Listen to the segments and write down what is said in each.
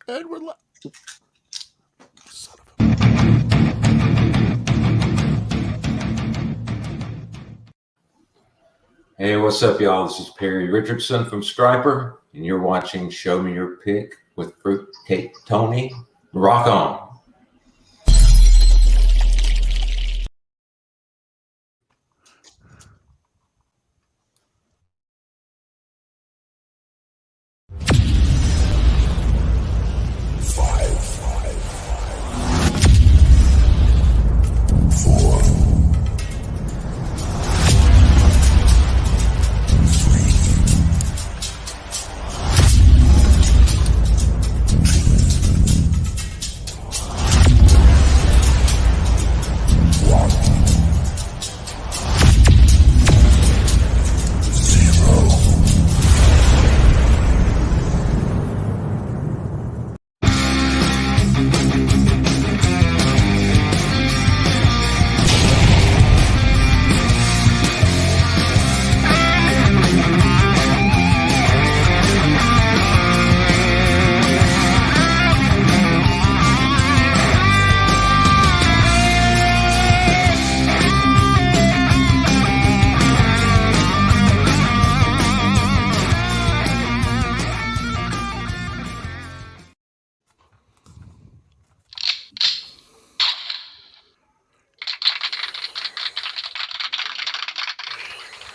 And we're live. Son of a... Hey, what's up, y'all? This is Perry Richardson from Striper, and you're watching Show Me Your Pick with Fruitcake Tony. Rock on.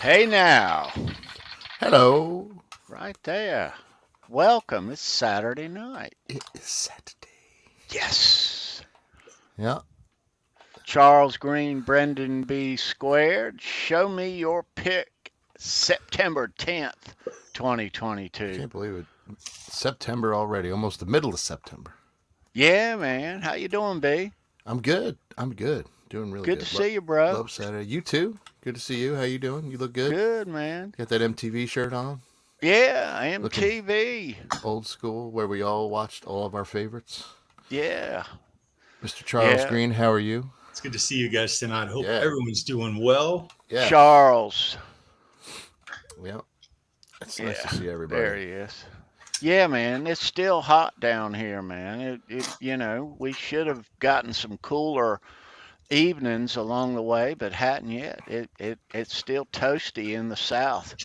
Hey now. Hello. Right there. Welcome. It's Saturday night. It is Saturday. Yes. Yeah. Charles Green, Brendan B. Squared. Show me your pick. September 10th, 2022. I can't believe it. September already. Almost the middle of September. Yeah, man. How you doing, B? I'm good. Doing really good. Good to see you, bro. Love Saturday. You too. Good to see you. How you doing? You look good. Good, man. Got that MTV shirt on? Yeah, MTV. Old school, where we all watched all of our favorites. Yeah. Mr. Charles Green, how are you? It's good to see you guys tonight. Hope everyone's doing well. Yeah. Charles. Yeah. It's nice to see everybody. There he is. Yeah, man, it's still hot down here, man. You know, we should have gotten some cooler evenings along the way, but hadn't yet. It's still toasty in the south.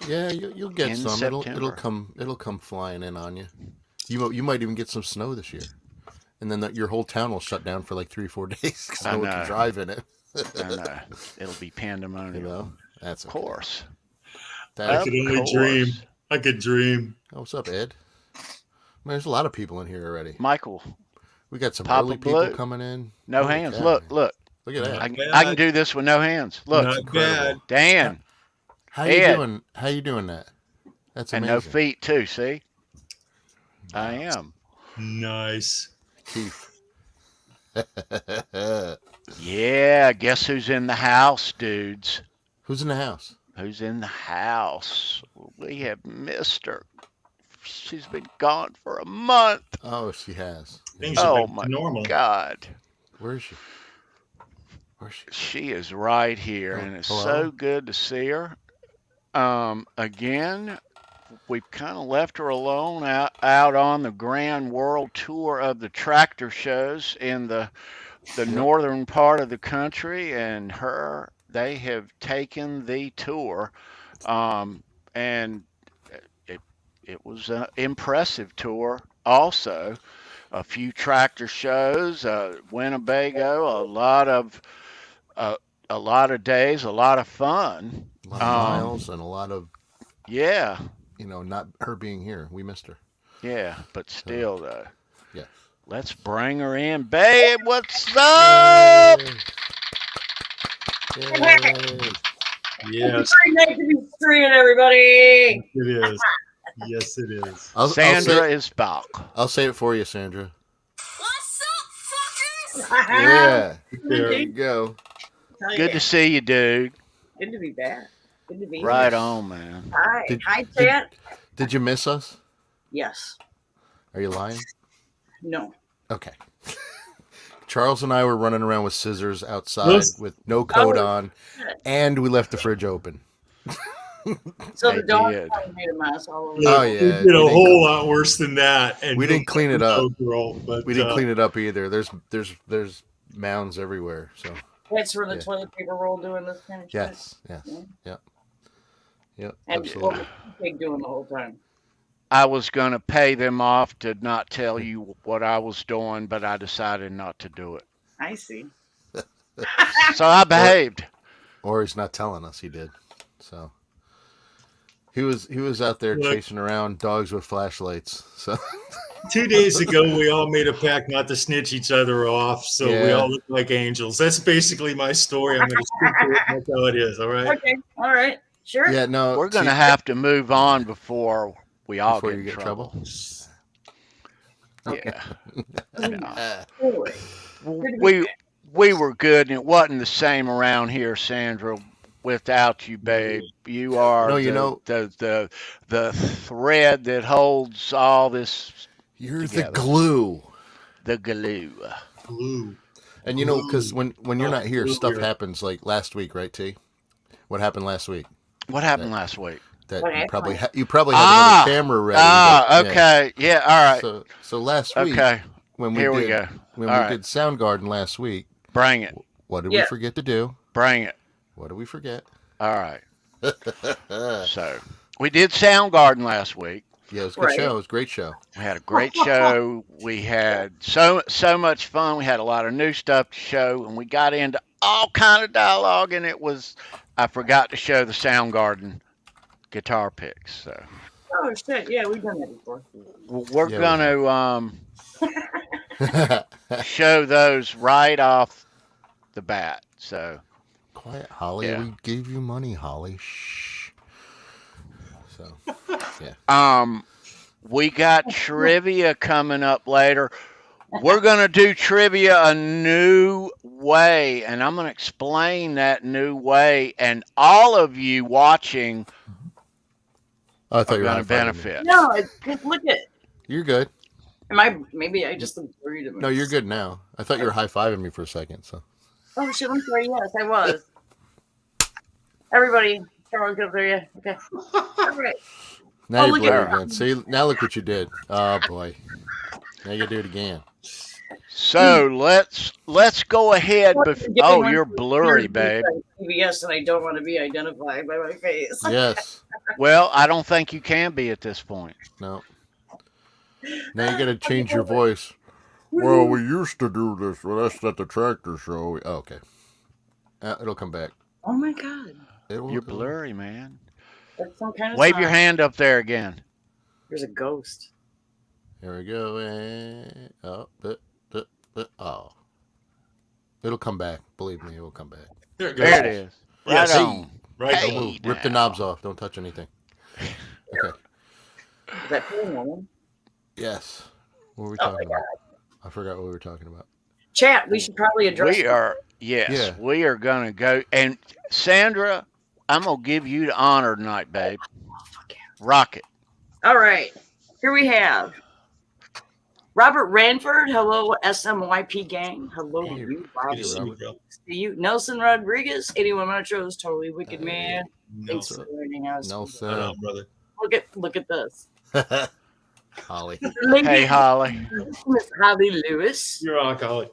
Yeah, you'll get in some. September. It'll come flying in on you. You might even get some snow this year, and then your whole town will shut down for like 3-4 days because no one can drive in it. I know. It'll be pandemonium. You know, that's of course. I could only dream. I could dream. Oh, what's up, Ed? Man, there's a lot of people in here already. Michael. We got some Papa early Blue. people coming in. No hands. Look. Look at that. I can do this with no hands. Look. Not bad. Dan. How you doing? How you doing that? That's amazing. And no feet too. See. I am. Nice. Keith. Yeah. Guess who's in the house, dudes? Who's in the house? Who's in the house? We have missed her. She's been gone for a month. Oh, she has. Things are back my to normal. God. Where is she? She is right here, and it's so good to see her. Again, we've kind of left her alone out on the grand world tour of the tractor shows in the northern part of the country, and they have taken the tour, and it was an impressive tour also. A few tractor shows, Winnebago, a lot of days, a lot of fun. A lot of miles and a lot of, yeah. You know, not her being here. We missed her. Yeah, but still, though. Yeah. Let's bring her in. Babe, what's up? Yay. Yes. Great night to be streaming, everybody. It is. Yes, it is. Sandra is back. I'll say it for you, Sandra. What's up, fuckers? Yeah. There you go. Good to see you, dude. Good to be back. Good to be right here. on, man. Hi. Hi, chat. Did you miss us? Yes. Are you lying? No. Okay. Charles and I were running around with scissors outside with no coat on, and we left the fridge open. So They the dog did. probably made a mess all over. Oh, We yeah, did we a didn't whole lot worse than that. And we didn't clean it up. Girl, but, We didn't clean it up either. There's mounds everywhere. So That's for the Yeah. toilet paper roll doing this kind of shit. yes, Yeah. yep, And absolutely. what was Pig doing the whole time? I was going to pay them off to not tell you what I was doing, but I decided not to do it. I see. So I behaved. Or he's not telling us he did. So he was out there Look. chasing around dogs with flashlights. So 2 days ago, we all made a pact not to snitch each other off, so we Yeah. all look like angels. That's basically my story. I'm going to stick to it. That's how it is. All right. Okay. All right. Sure. yeah, no, We're going to have to move on before we all Before get you in get trouble. Yeah. Anyway, we were good, and it wasn't the same around here, Sandra. Without you, babe, you are No, you know- the thread that holds all this you're together. the glue. the glue. Blue. And you know, because when you're not here, Glue stuff here. happens. Like last week, right, T? What happened last week? What happened last week? That What you happened? probably you probably had another camera ready. but, yeah. Okay, yeah, all right, So last week okay. when Here we did go. when All we right. did Soundgarden last week, Bring it, what did Yeah. we forget to do? bring it. What did we forget? All right. So we did Soundgarden last week. Yeah, it was a good Right. show. It was a great show. We had a great show. We had so much fun. We had a lot of new stuff to show, and we got into all kind of dialogue. And I forgot to show the Soundgarden guitar picks. So oh shit, yeah, we've done that before. we're Yeah, we gonna show those right off the bat. So Quiet, Holly. Yeah. We gave you money, Holly. Shh. So we got trivia coming up later. We're going to do trivia a new way, and I'm going to explain that new way, and all of you watching I thought are you were going to high-fiving me. benefit. No, just look at. You're good. Maybe I just looked worried. No, you're good now. I thought you were high-fiving me for a second. So Oh shit, I'm sorry. Yes, I was. Everybody, Charles, go there. Yeah. Okay. All right. now Oh, you're look at blurry her. again. See, now look what you did. Oh boy. Now you do it again. So let's go ahead. Oh, you're blurry, babe. CBS, and I don't want to be identified by my face. Yes. Well, I don't think you can be at this point. No. Now you got to change your voice. Well, we used to do this. Well, that's at the tractor show. Oh, okay. It'll come back. Oh my god, You're blurry, man. that's some kind of. Wave your sign. hand up there again. There's a ghost. Here we go. Oh. It'll come back. Believe me, it will come back. There it goes. There it is. Right Yes. on. Right. Hey. Don't move. Rip the now. knobs off. Don't touch anything. Okay. Is that paranormal? Yes. What were we Oh talking my about? I forgot what we were talking about. Chat. We should probably address. We are, yes, Yeah. we are going to go. And Sandra, I'm going to give you the honor tonight, babe. Fuck yeah. Rock it. All right. Here we have Robert Ranford. Hello, SMYP gang. Hello to Hey, you, Good to see Robert. you, bro. See you. Nelson Rodriguez, 81 Metros, totally wicked man. Thanks Nelson. for learning how to No, speak. Right sir. on, brother. Look at this. Holly. Hey, Holly. Miss Holly Lewis. You're alcoholic.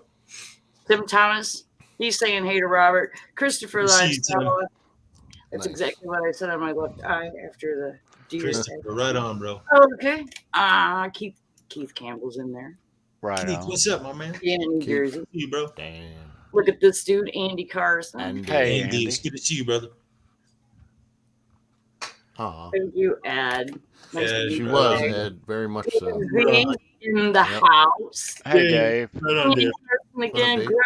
Tim Thomas. He's saying hey to Robert. Christopher Good to see you, Tim. Lifestyle. That's Nice. exactly what I said on my left eye after the deer. Christopher, right on, bro. Okay. Keith Campbell's in there. Right Keith, on. what's up, my man? Yeah, in New Keith. Jersey. See you, bro. Damn. Look at this dude, Andy Carson. And Hey, Andy, Andy. it's good to see you, brother. Aw. Thank you, Ed. Nice to Ed, meet She you. was, Hey. Ed. Very much so. Zing in the Yep. house. Hey, Hey. Dave. Right on, Dave. Again, Dave? Greg.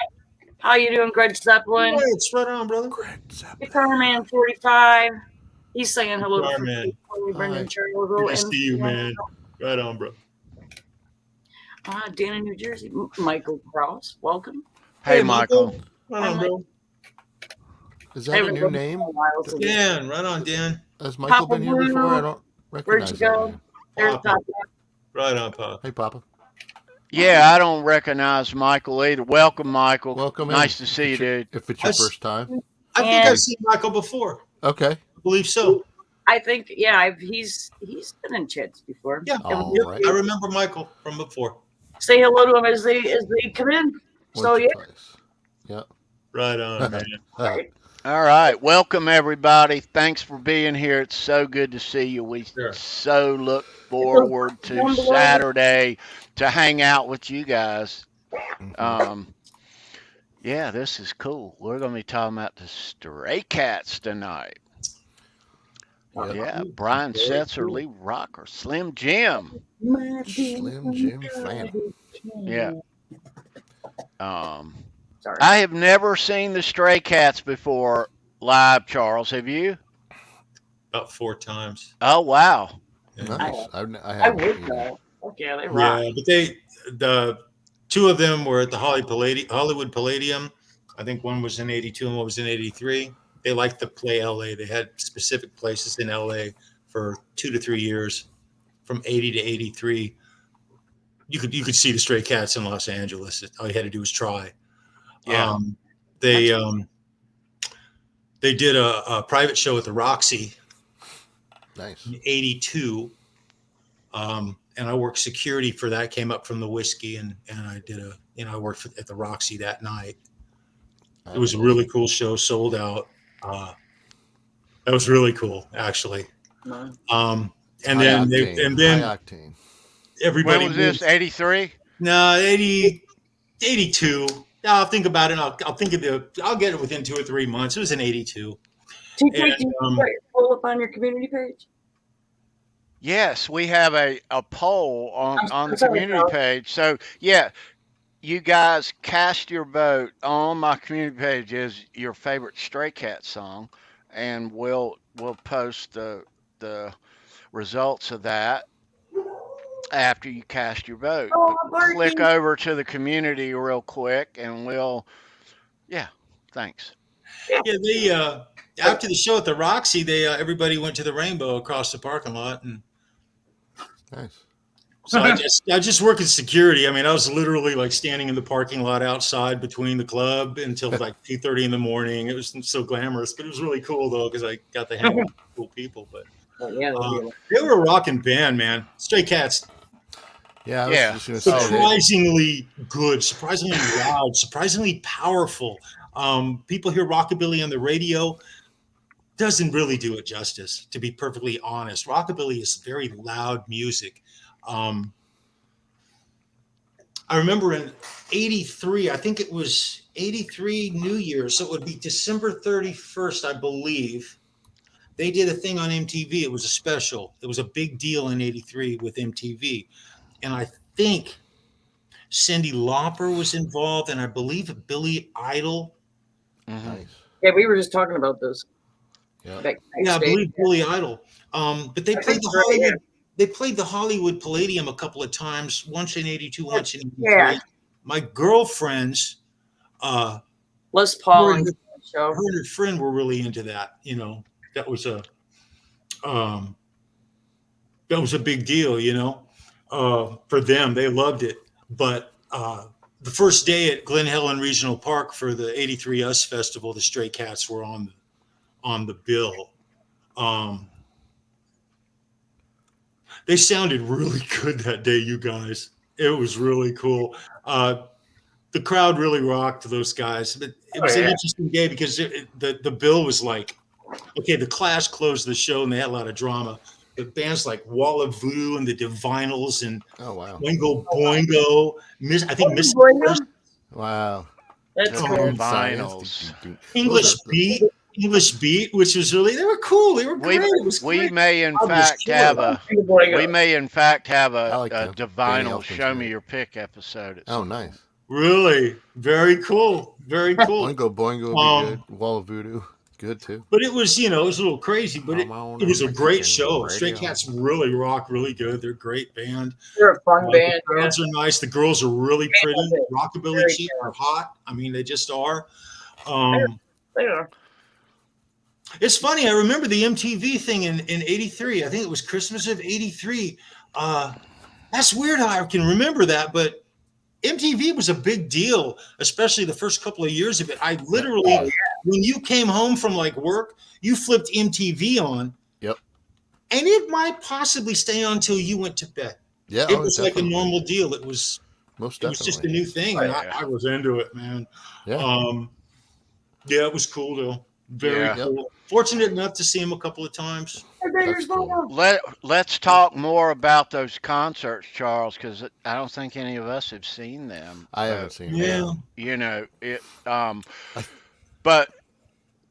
How you doing, Greg Zeppelin? Hey, it's right on, brother. Guitar Man 45. He's saying hello Guitar to Man. Brendan Hi. Charles. Good to see you, man. Right on, bro. Dan in New Jersey. Michael Krause, welcome. Hey, Michael. Right on, bro. Is that a new name? Dan, right on, Dan. Has Michael Papa been here before? I Blue. don't Where'd recognize you that go? name. There's Papa. Papa. Right on, Pop. Hey, Papa. Yeah, I don't recognize Michael either. Welcome, Michael. Welcome in. Nice to see you, dude. If it's your That's- first time. I think And- I've seen Michael before. Okay. I believe so. I think, yeah, he's been in chats before. Yeah. All And right. I remember Michael from before. say hello to him as they come in. So Once or yeah, twice. Yeah. Right on, man. right. All right. Welcome, everybody. Thanks for being here. It's so good to see you. We Sure. so look forward to Saturday to hang out with you guys. Mhm. Yeah, this is cool. We're going to be talking about the Stray Cats tonight. Yep. Yeah, Brian Very Setzer, cool. Lee Rocker, Slim Jim. Slim Jim Phantom. Yeah. Um, Sorry. I have never seen the Stray Cats before live, Charles. Have you? About 4 times. Oh, wow. Nice. I I haven't would either. know. Okay, they rock. Yeah, but the 2 of them were at the Hollywood Palladium. I think one was in 82 and one was in 83. They liked to play LA. They had specific places in LA for 2 to 3 years, from 80 to 83. You could see the Stray Cats in Los Angeles. All you had to do was try. Yeah. They did a private show at the Roxy Nice. in 82. And I worked security for that, came up from the whiskey, and I did I worked at the Roxy that night. It was a really cool show, sold out. That was really cool, actually. No. And High then octane. High octane. everybody When was this? 83? No, 82. I'll think about it. I'll get it within 2 or 3 months. It was in 82. TK, And, do you pull up on your community page? Yes, we have a poll on the sorry, community Charles. page. So, yeah, you guys cast your vote on my community page as your favorite Stray Cat song, and we'll post the results of that after you cast your vote. Oh, But click Marty. over to the community real quick, and thanks. Yeah, they after the show at the Roxy, they everybody went to the Rainbow across the parking lot, and Nice. so I just work in security. I mean, I was literally like standing in the parking lot outside between the club until like 2:30 in the morning. It was so glamorous, but it was really cool though because I got to hang out with cool people. But Oh, yeah, they were a rocking band, man. Stray Cats, Yeah, I was Yeah. just gonna say that. surprisingly good, surprisingly loud, surprisingly powerful. People hear rockabilly on the radio. Doesn't really do it justice, to be perfectly honest. Rockabilly is very loud music. I remember in 83, I think it was 83 New Year, so it would be December 31st, I believe. They did a thing on MTV. It was a special. It was a big deal in 83 with MTV. And I think Cyndi Lauper was involved, and I believe Billy Idol. Mhm. Nice. Yeah, we were just talking about this. Yeah. Yeah, I believe Billy Idol. But they I played think the so, Hollywood. yeah. They played the Hollywood Palladium a couple of times. Once in 82, once in 83. Yeah. My girlfriends, her Les Paul and and show. her friend were really into that. That was a big deal. For them. They loved it. But the first day at Glen Helen Regional Park for the 83 US Festival, the Stray Cats were on the bill. They sounded really good that day, you guys. It was really cool. The crowd really rocked those guys. But it was an interesting day because the bill was like, okay, the Clash closed the show and they had a lot of drama. But bands like Wall of Voodoo and the Divinals and Oh wow. Boingo Boingo, I think Miss Wow. That's The cool. Weird Vinyls. science. English Beat, which was really, they were cool. They were great. It was We great. may in I was fact killer. have a I like them. Danny Divinal Elfman's Show Me great. Your Pick episode. At Oh, some nice. point. Really, very cool. Very cool. Boingo Boingo would be good. Wall of Voodoo, good too. But it was, it was a little crazy, but it was a great show. Stray Radio. Cats really rock, really good. They're a great band. They're a fun band. The crowds are nice. The girls are really pretty. Rockabilly Very chicks are hot. I mean, they just are. They are. It's funny. I remember the MTV thing in 83. I think it was Christmas of 83. That's weird how I can remember that, but MTV was a big deal, especially the first couple of years of it. I literally, when you came home from like work, you flipped MTV on. Yep. and it might possibly stay on until you went to bed. Yeah, It was like a definitely. normal deal. It was Most just a definitely. new thing, Oh, and yeah. I was into it, man. Yeah. Yeah, it was cool though. Very Yeah. cool. Fortunate enough to see him a couple of times. That's cool. Let's talk more about those concerts, Charles, because I don't think any of us have seen them. I haven't seen it. Yeah. You know it. But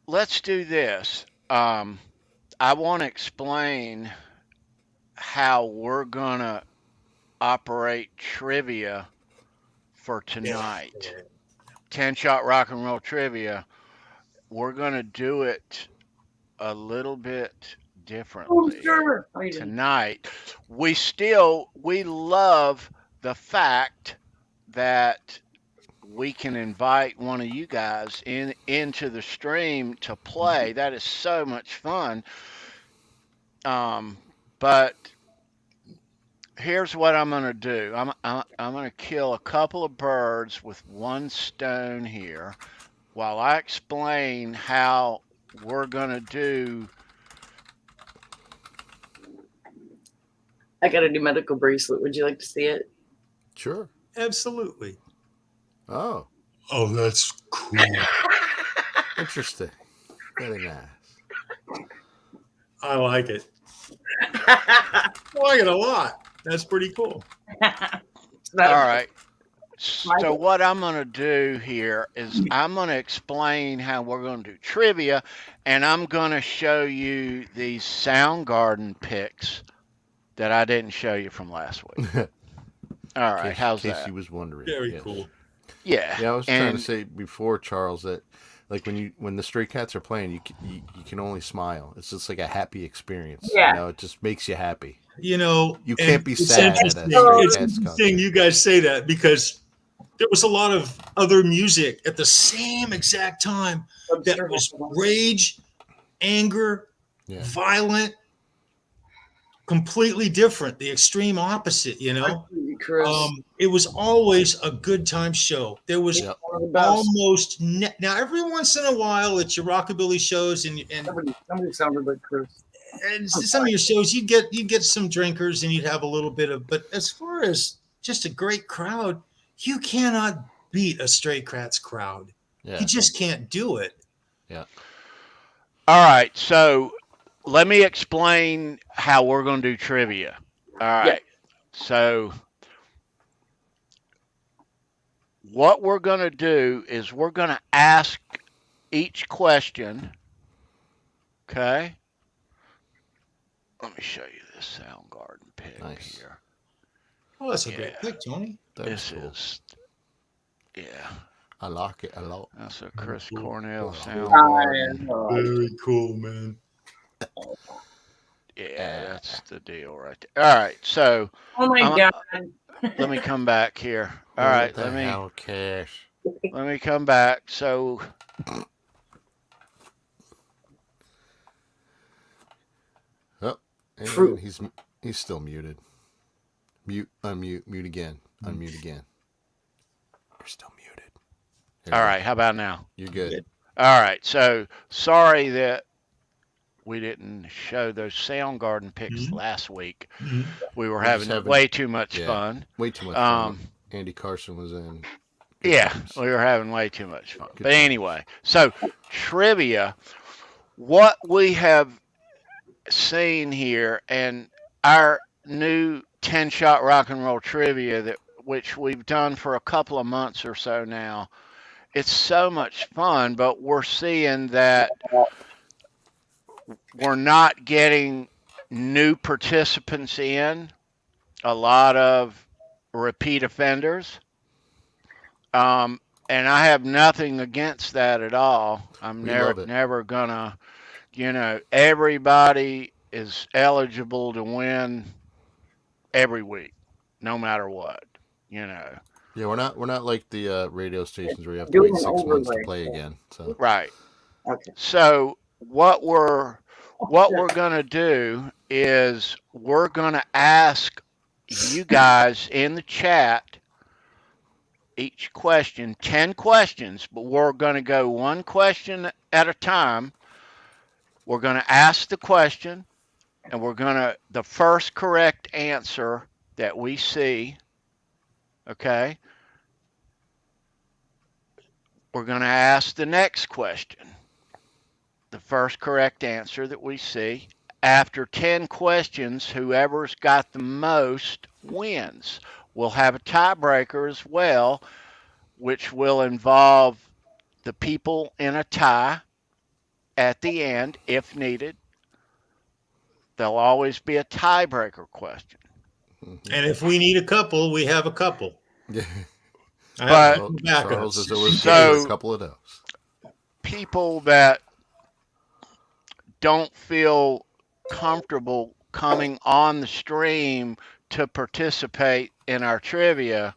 let's do this. I want to explain how we're gonna operate trivia for tonight. 10-shot rock and roll trivia. We're gonna do it a little bit differently tonight. We love the fact that we can invite one of you guys into the stream to play. That is so much fun. But here's what I'm gonna do. I'm gonna kill a couple of birds with one stone here, while I explain how we're gonna do. I got a new medical bracelet. Would you like to see it? Sure. Absolutely. Oh, Oh, that's cool. interesting. Very nice. I like it. I like it a lot. That's pretty cool. All right. So what I'm going to do here is I'm going to explain how we're going to do trivia, and I'm going to show you these Soundgarden picks that I didn't show you from last week. All right, how's in case that? you was wondering. Very Yes. cool. Yeah. Yeah, I was trying to and say before, Charles, that like when the Stray Cats are playing, you can only smile. It's just like a happy experience. Yeah. You know, it just makes you happy. You know, You and can't be it's sad at a interesting- Stray It's Cats interesting concert. you guys say that because there was a lot of other music at the same exact time that was rage, anger, Yeah. violent, completely different, the extreme opposite, you know. It was always a good time show. There was Yep. almost now every once in a while at your rockabilly shows and Somebody sounded like Chris. and some of your shows you'd get some drinkers and you'd have a little bit of, but as far as just a great crowd, you cannot beat a Stray Cats crowd. Yeah. You just can't do it. Yeah. all right, so let me explain how we're going to do trivia. All right. So what we're going to do is we're going to ask each question. Okay. Let me show you this Soundgarden pick Nice. here. Oh, that's a Yeah. great pick, Tony. That was This cool. is, yeah, I like it a lot. that's a Chris Cornell Oh, Soundgarden. Very cool, man. Yeah, that's the deal right there. All right, so Oh my I'm- god. let me come back here. All right, What the hell, Cash? let me come back. So And Fruit. he's still muted. Mute, unmute, mute again, unmute again. You're still muted. There all you go. right, how about now? You're good. All right, so sorry that we didn't show those Soundgarden picks Mhm. last week. Mhm. We were We're just having way too much yeah. fun. Way too much Um, fun. Andy Carson was in. Good Yeah, times. we were having way too much fun. Good But times. anyway, so trivia, what we have seen here, and our new 10-shot rock and roll trivia that which we've done for a couple of months or so now. It's so much fun, but we're seeing that we're not getting new participants in, a lot of repeat offenders. And I have nothing against that at all. I'm We love it. never gonna, everybody is eligible to win every week, no matter what, Yeah, we're not like the radio stations where you have to Doing wait an 6 months to overlay. play again. So Right. Okay. So what we're gonna do is we're gonna ask you guys in the chat each question, 10 questions, but we're gonna go one question at a time. We're gonna ask the question, and the first correct answer that we see, okay, we're going to ask the next question. The first correct answer that we see. After 10 questions, whoever's got the most wins. We'll have a tiebreaker as well, which will involve the people in a tie at the end if needed. There'll always be a tiebreaker question. And if we need a couple, we have a couple. Yeah. I But- have Charles is backups. always So- good for a couple of those. People that don't feel comfortable coming on the stream to participate in our trivia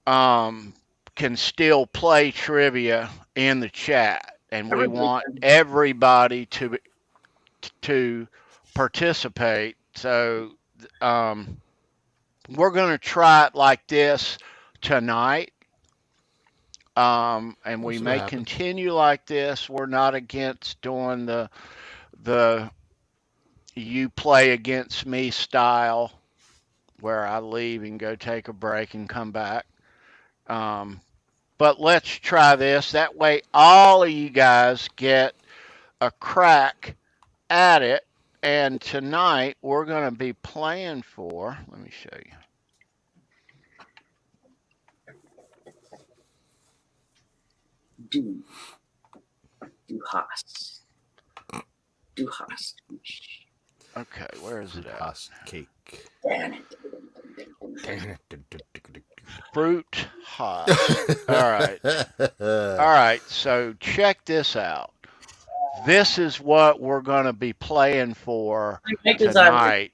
can still play trivia in the chat, and we want everybody to participate. So we're going to try it like this tonight. And we We'll see may what happens. continue like this. We're not against doing the you play against me style where I leave and go take a break and come back. But let's try this. That way all of you guys get a crack at it. And tonight we're going to be playing for, let me show you. Du hast. Du hast. Okay, where is it at? Hot cake. Damn it. Fruit hot. All right. All right, so check this out. This is what we're going to be playing for tonight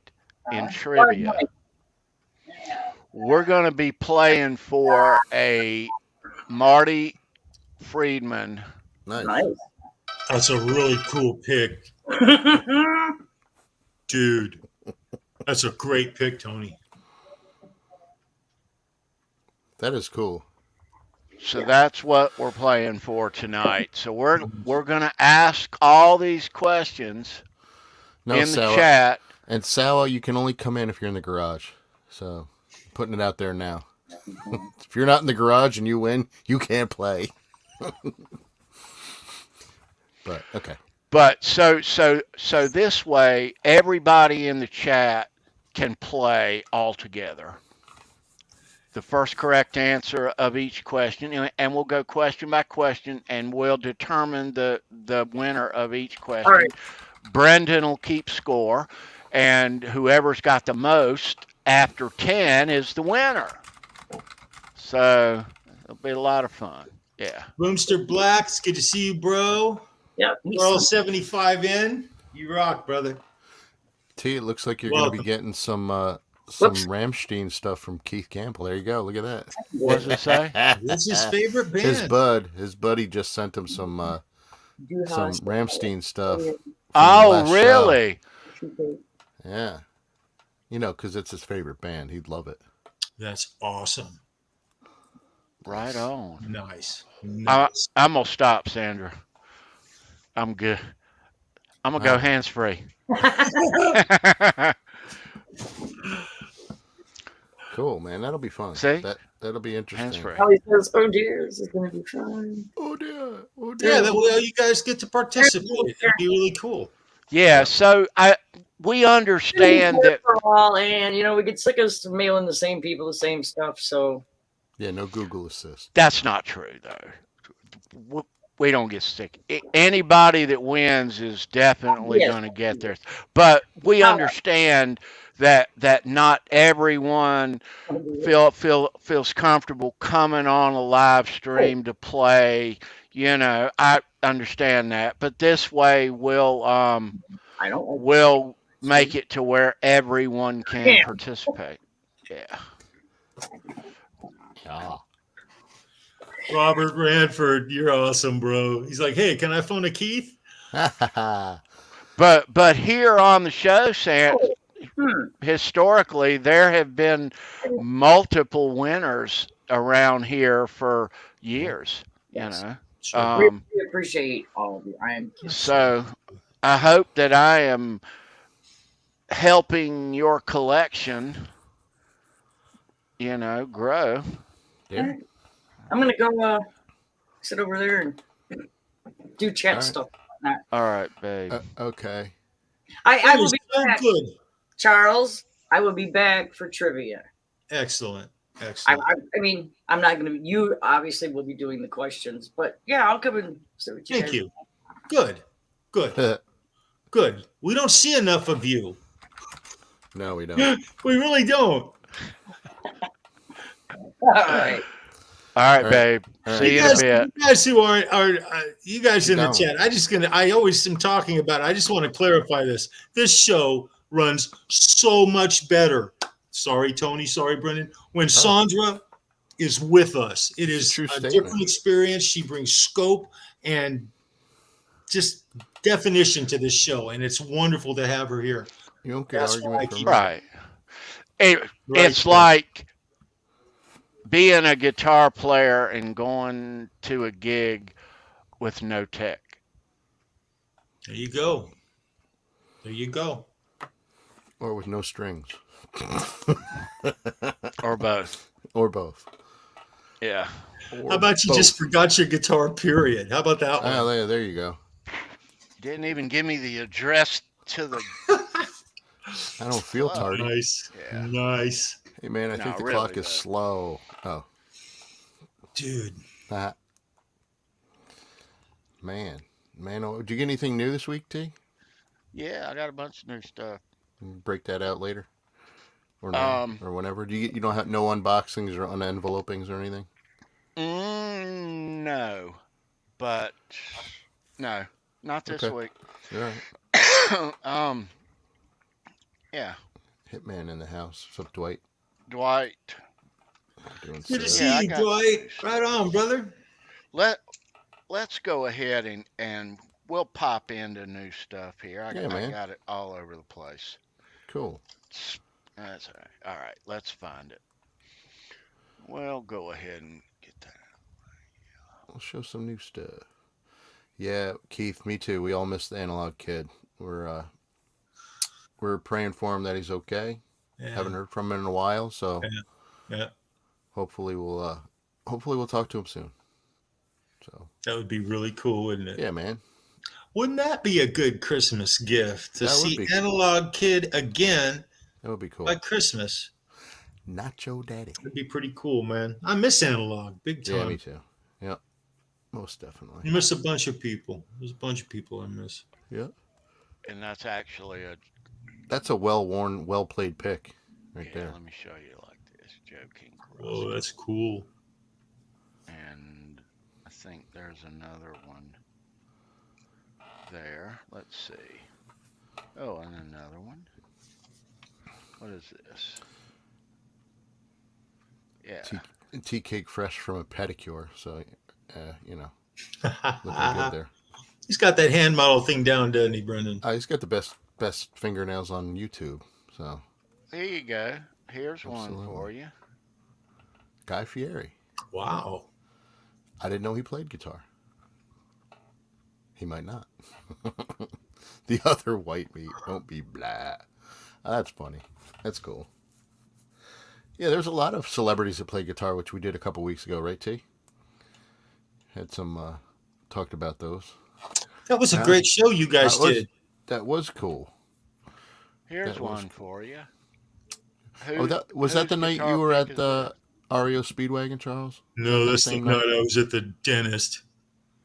in trivia. We're going to be playing for a Marty Friedman. Nice. Nice. That's a really cool pick, dude. That's a great pick, Tony. That is cool. So that's what we're playing for tonight. So we're going to ask all these questions No, in the Sal. chat. And Sal, you can only come in if you're in the garage. So, putting it out there now. If you're not in the garage and you win, you can't play. But okay. But so this way everybody in the chat can play all together. The first correct answer of each question, and we'll go question by question, and we'll determine the winner of each question. All right. Brendan will keep score, and whoever's got the most after 10 is the winner. So it'll be a lot of fun. Yeah. Boomster Black, it's good to see you, bro. Yeah. We're all 75 in. You rock, brother. T, it looks like you're going to be getting some Rammstein stuff from Keith Campbell. There you go. Look at that. What does it say? What's his favorite band? His buddy just sent him some Rammstein stuff. from the Oh, last show. really? Yeah. You know, because it's his favorite band. He'd love it. That's awesome. Right on. Nice. Nice. I'm going to stop, Sandra. I'm good. I'm going to go hands-free. Cool, man. That'll be fun. See? That'll be interesting. Hands-free. How he says, "Oh dear, this is going to be fun." Oh dear. Oh dear. Yeah, that way you guys get to participate. It'd be really cool. Yeah, so we understand that. For a while, and we get sick of mailing the same people the same stuff. So Yeah, no Google Assist. That's not true, though. We don't get sick. Anybody that wins is definitely Yes. going to get there. But we understand that not everyone feels comfortable coming on a live stream to play. I understand that. But this way we'll make it to where everyone can participate. Yeah. Yeah. Robert Ranford, you're awesome, bro. He's like, hey, can I phone a Keith? But here on the show, Sam, historically there have been multiple winners around here for years. Yes. Sure. we appreciate all of you. I am. So I hope that I am helping your collection, grow. All Yeah. right. I'm gonna go sit over there and do chat All right. stuff. All right, babe. Okay. I will be so back, good. Charles. I will be back for trivia. Excellent. I Excellent. mean, I'm not gonna. You obviously will be doing the questions, but yeah, I'll come and sit with you. Thank guys. you. Good. Good. Good. We don't see enough of you. No, we don't. We really don't. All right. All right, All right. babe. All See right. you in a bit. You guys who are you guys in the Don't. chat. I always am talking about it. I just want to clarify this. This show runs so much better. Sorry, Tony. Sorry, Brendan. When Sandra is with us, it is true a statement. different experience. She brings scope and just definition to this show, and it's wonderful to have her here. You don't get That's why I argument from keep- me. Right. Right, It's yeah. like being a guitar player and going to a gig with no tech. There you go. There you go. Or with no strings. Or both. Or both. Yeah. Or How about you both. just forgot your guitar, period? How about that one? Oh, there you go. Didn't even give me the address to the. I don't feel Club. tardy. Nice. Yeah. Nice. Hey, man, I No, think the really, clock is though. slow. Oh. Dude. Man. Did you get anything new this week, T? Yeah, I got a bunch of new stuff. Break that out later? Or now? Or whenever? You don't have no unboxings or unenvelopings or anything? No, but no, not this Okay. week. All right. Yeah, Hitman in the house. What's up, Dwight? Dwight. Doing Good to so. see Yeah, I you, got- Dwight. Right on, brother. Let's go ahead and we'll pop into new stuff here. I Yeah, man. got it all over the place. Cool. That's all right. All right, let's find it. We'll go ahead and get that. We'll show some new stuff. Yeah, Keith, me too. We all miss the analog kid. We're praying for him that he's okay. Yeah. Haven't heard from him in a while, so Yeah. hopefully we'll talk to him soon. So That would be really cool, wouldn't it? yeah, man. Wouldn't that be a good Christmas gift to That would see be. Analog Kid again That would be cool. by Christmas? Nacho Daddy. That'd be pretty cool, man. I miss Analog big time. Yeah, me too. Yep. Most definitely. I miss a bunch of people. There's a bunch of people I miss. Yeah. And that's actually a That's a well-worn, well-played pick right yeah. there. Let me show you like this. Joe King. Oh, that's cool. And I think there's another one there. Let's see. Oh, and another one. What is this? Yeah. Tea cake fresh from a pedicure, so looking good there. He's got that hand model thing down, doesn't he, Brendan? He's got the best fingernails on YouTube. So Here you go. Here's one Absolutely. for you. Guy Fieri. Wow. I didn't know he played guitar. He might not. The other white meat. Don't be blah. That's funny. That's cool. Yeah, there's a lot of celebrities that play guitar, which we did a couple weeks ago, right, T? Had some talked about those. That was a great show you guys did. That was cool. Here's That was one cool. for you. Was that the night you were at the? the REO Speedwagon, Charles? No, that's the same night night? I was at the dentist.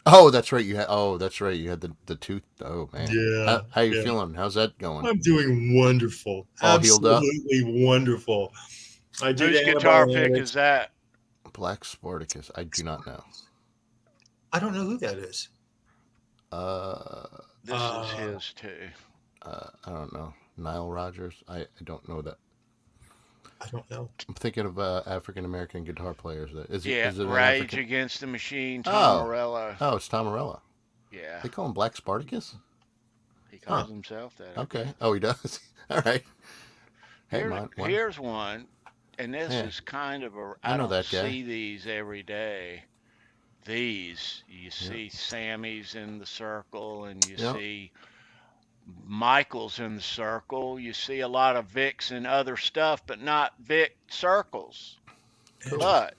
Oh, that's right. You had. Oh, that's right. You had the tooth. Oh man. Yeah. How you yeah. feeling? How's that going? I'm doing wonderful. All healed up? Absolutely wonderful. I did Whose guitar pick antibiotics. is that? Black Spartacus. I do not know. I don't know who that is. This is his too. I don't know. Nile Rodgers. I don't know that. I don't know. I'm thinking of African American guitar players. Is it an Rage African? Against the Machine, Oh. Tom Morello. Oh, it's Tom Morello. Yeah, They call him Black Spartacus. he calls himself that. Okay. Oh, he does. All right. Hey, Here's one, and this Yeah. is kind of a. I know don't that guy. see these every day. These you see Sammy's in the circle, and you Yep. see Michael's in the circle. You see a lot of Vicks and other stuff, but not Vic circles. But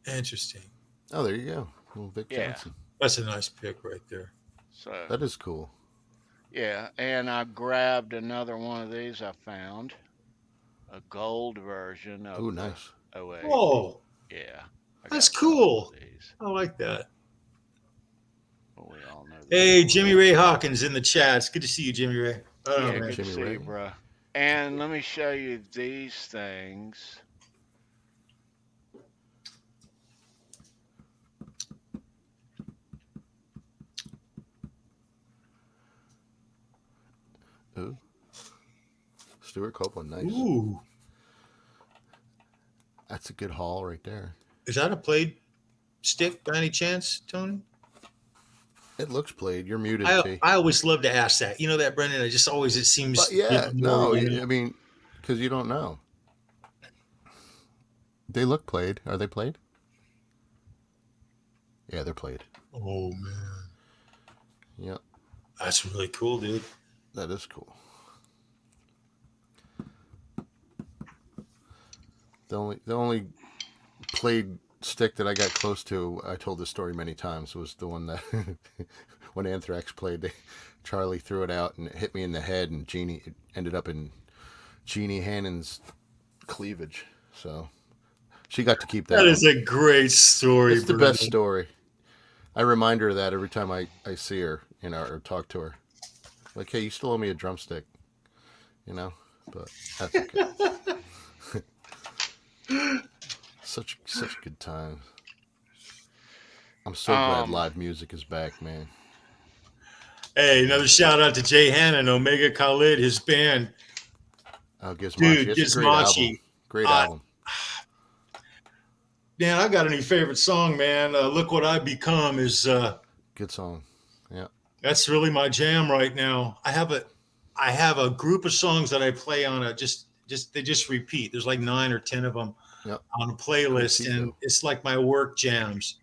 Interesting. Oh, there you go. Little Vic yeah, Johnson. That's a nice pick right there. so That is cool. yeah, and I grabbed another one of these I found, a gold version of Ooh, the nice. 08. Oh, Yeah, I that's got a couple cool. of these. I like that. Well, we all know Hey, that. Jimmy Ray Hawkins in the chat. It's good to see you, Jimmy Ray. Oh, Yeah, man. good to Jimmy see Ray. you, bro. And let me show you these things. Ooh. Stuart Copeland, nice. Ooh, That's a good haul right there. is that a played stick by any chance, Tony? It looks played. You're muted, T. I always love to ask that. You know that, Brendan? I just always, it seems. But yeah, no, you know? I mean, because you don't know. They look played. Are they played? Yeah, they're played. Oh, man. Yep, That's really cool, dude. that is cool. The only played stick that I got close to, I told this story many times, was the one that when Anthrax played, Charlie threw it out and it hit me in the head, and it ended up in Jeannie Hannon's cleavage. So she got to keep that. That is a great story. It's the best story. I remind her of that every time I see her, or talk to her. Like, hey, you still owe me a drumstick, but that's okay. Such good times. I'm so glad live music is back, man. Hey, another shout out to Jay Hannon, Omega Khalid, his band. Oh, Gizmachi. Dude, It's a great album. Great album. Man, I got a new favorite song, man. Look What I've Become is Good song. Yeah. that's really my jam right now. I have a group of songs that I play on they just repeat. There's like 9 or 10 of them on a playlist, Cool, and it's like my work jams.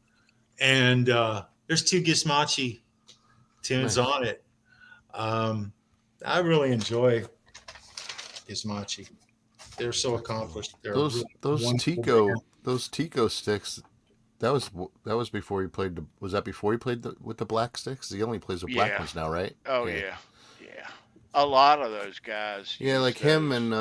And there's 2 Gizmachi tunes on it. I really enjoy Gizmachi. They're so accomplished. They're Those Tico sticks. That was before he played. Was that before he played with the black sticks? He only plays with black ones now, right? Oh yeah. A lot of those guys. Yeah, like him and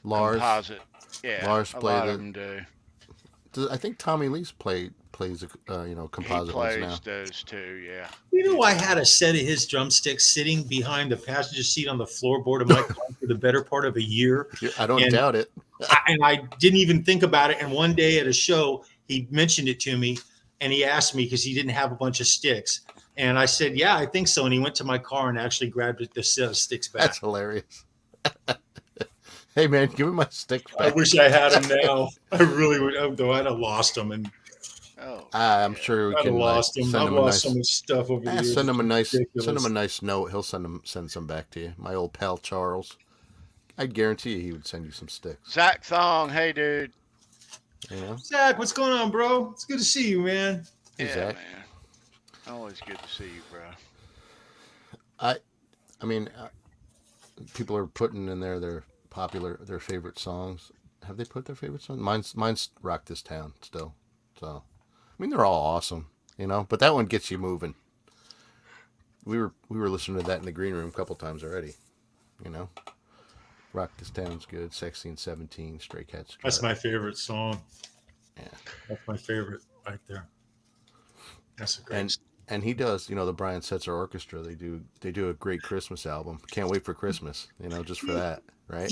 Lars. Composite. Yeah, Lars a played lot it. of them do. I think Tommy Lee's plays composite He ones plays now. those too. Yeah. You know, I had a set of his drumsticks sitting behind the passenger seat on the floorboard of my car for the better part of a year. I don't doubt it. I didn't even think about it. And one day at a show, he mentioned it to me, and he asked me because he didn't have a bunch of sticks. And I said, yeah, I think so. And he went to my car and actually grabbed the set of sticks back. That's hilarious. Hey, man, give me my sticks back. I wish I had them now. I really would, though I'd have lost them. And I'm sure we I'd have can lost them. send I've him a lost nice. so much stuff over the years. Send him a Ridiculous. nice note. He'll send some back to you. My old pal Charles. I'd guarantee you he would send you some sticks. Zach Thong, hey dude. Zach, what's going on, bro? It's good to see you, man. Hey, Zach. Man. Always good to see you, bro. I mean, people are putting in there their favorite songs. Have they put their favorite songs? Mine's Rock This Town still. So, I mean, they're all awesome, but that one gets you moving. We were listening to that in the green room a couple times already, Rock This Town's good. 16, 17, Stray Cats. That's my favorite song. Yeah. That's my favorite right there. That's a great And he does, the Brian Setzer Orchestra. They do a great Christmas album. Can't wait for Christmas, just for that, right?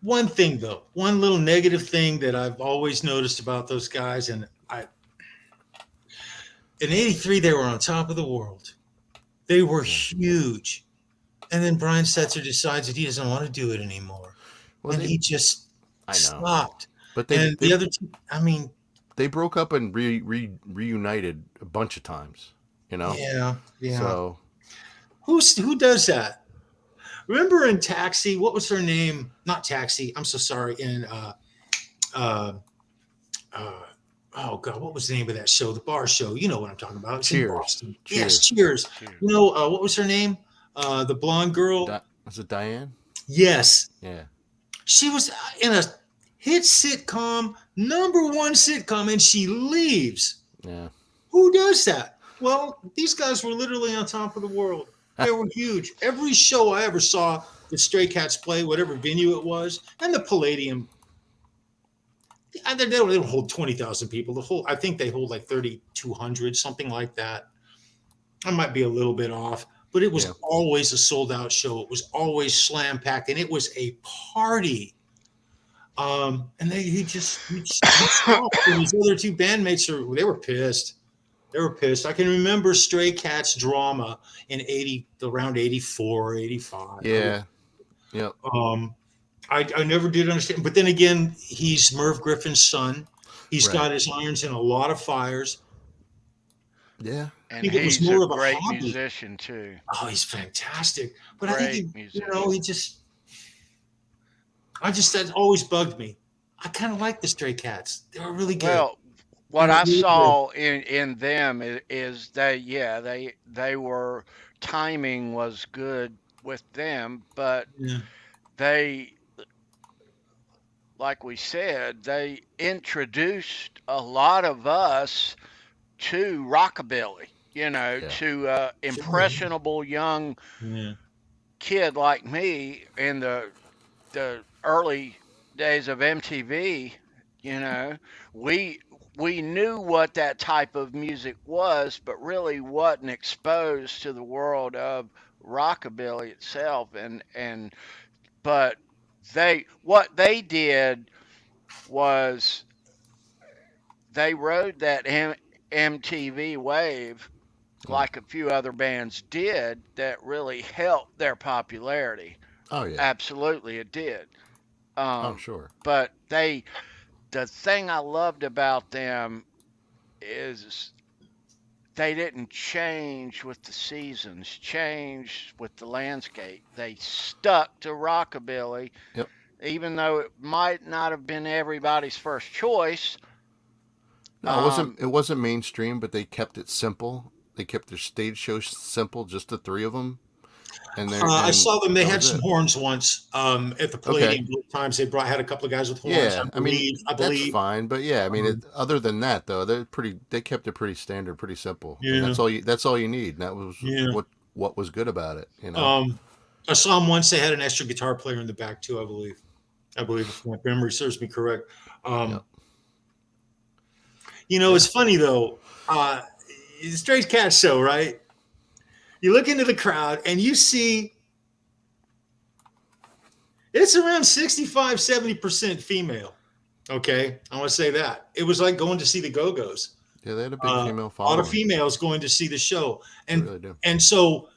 One thing though, one little negative thing that I've always noticed about those guys, and in '83 they were on top of the world. They were huge, and then Brian Setzer decides that he doesn't want to do it anymore, he just stopped. But the other two, I mean, they broke up and reunited a bunch of times, Yeah. So who does that? Remember in Taxi, what was her name? Not Taxi. I'm so sorry. In oh God, what was the name of that show? The bar show. You know what I'm talking about. It's Cheers. in Boston. Cheers. Yes, Cheers. What was her name? the blonde girl. Was it Diane? Yes. Yeah. She was in a hit sitcom, #1 sitcom, and she leaves. Yeah. Who does that? Well, these guys were literally on top of the world. They were huge. Every show I ever saw the Stray Cats play, whatever venue it was, and the Palladium, they don't hold 20,000 people. I think they hold like 3,200, something like that. I might be a little bit off, but it was always a sold out show. It was always slam packed, and it was a party. And he stopped. And his other two bandmates they were pissed. They were pissed. I can remember Stray Cats drama in around 84, 85. Yeah. Yep. I never did understand. But then again, he's Merv Griffin's son. He's got his irons in a lot of fires. Yeah. And he's a great musician too. Oh, he's fantastic. But I think that always bugged me. I kind of like the Stray Cats. They were really good. Well, what I saw in them is they were, timing was good with them, but they, like we said, they introduced a lot of us to rockabilly, to impressionable young kid like me in the early days of MTV. We knew what that type of music was, but really wasn't exposed to the world of rockabilly itself. But what they did was they rode that MTV wave like a few other bands did that really helped their popularity. Oh yeah, absolutely it did. Sure. But the thing I loved about them is they didn't change with the seasons, change with the landscape. They stuck to rockabilly, even though it might not have been everybody's first choice. No, it wasn't mainstream, but they kept it simple. They kept their stage shows simple, just the three of them. And I saw them. They had some horns once at the Palladium. Times they had a couple of guys with horns. Yeah, I believe that's fine. But yeah, I mean, other than that, though, they kept it pretty standard, pretty simple. Yeah, and that's all you need. And that was what was good about it. I saw them once. They had an extra guitar player in the back too. I believe if my memory serves me correct. It's funny though. The Stray Cats show, right? You look into the crowd and you see it's around 65, 70% female. Okay. I want to say that. It was like going to see the Go-Go's. Yeah, they had a big female following. A lot of females going to see the show. And, they really do. And so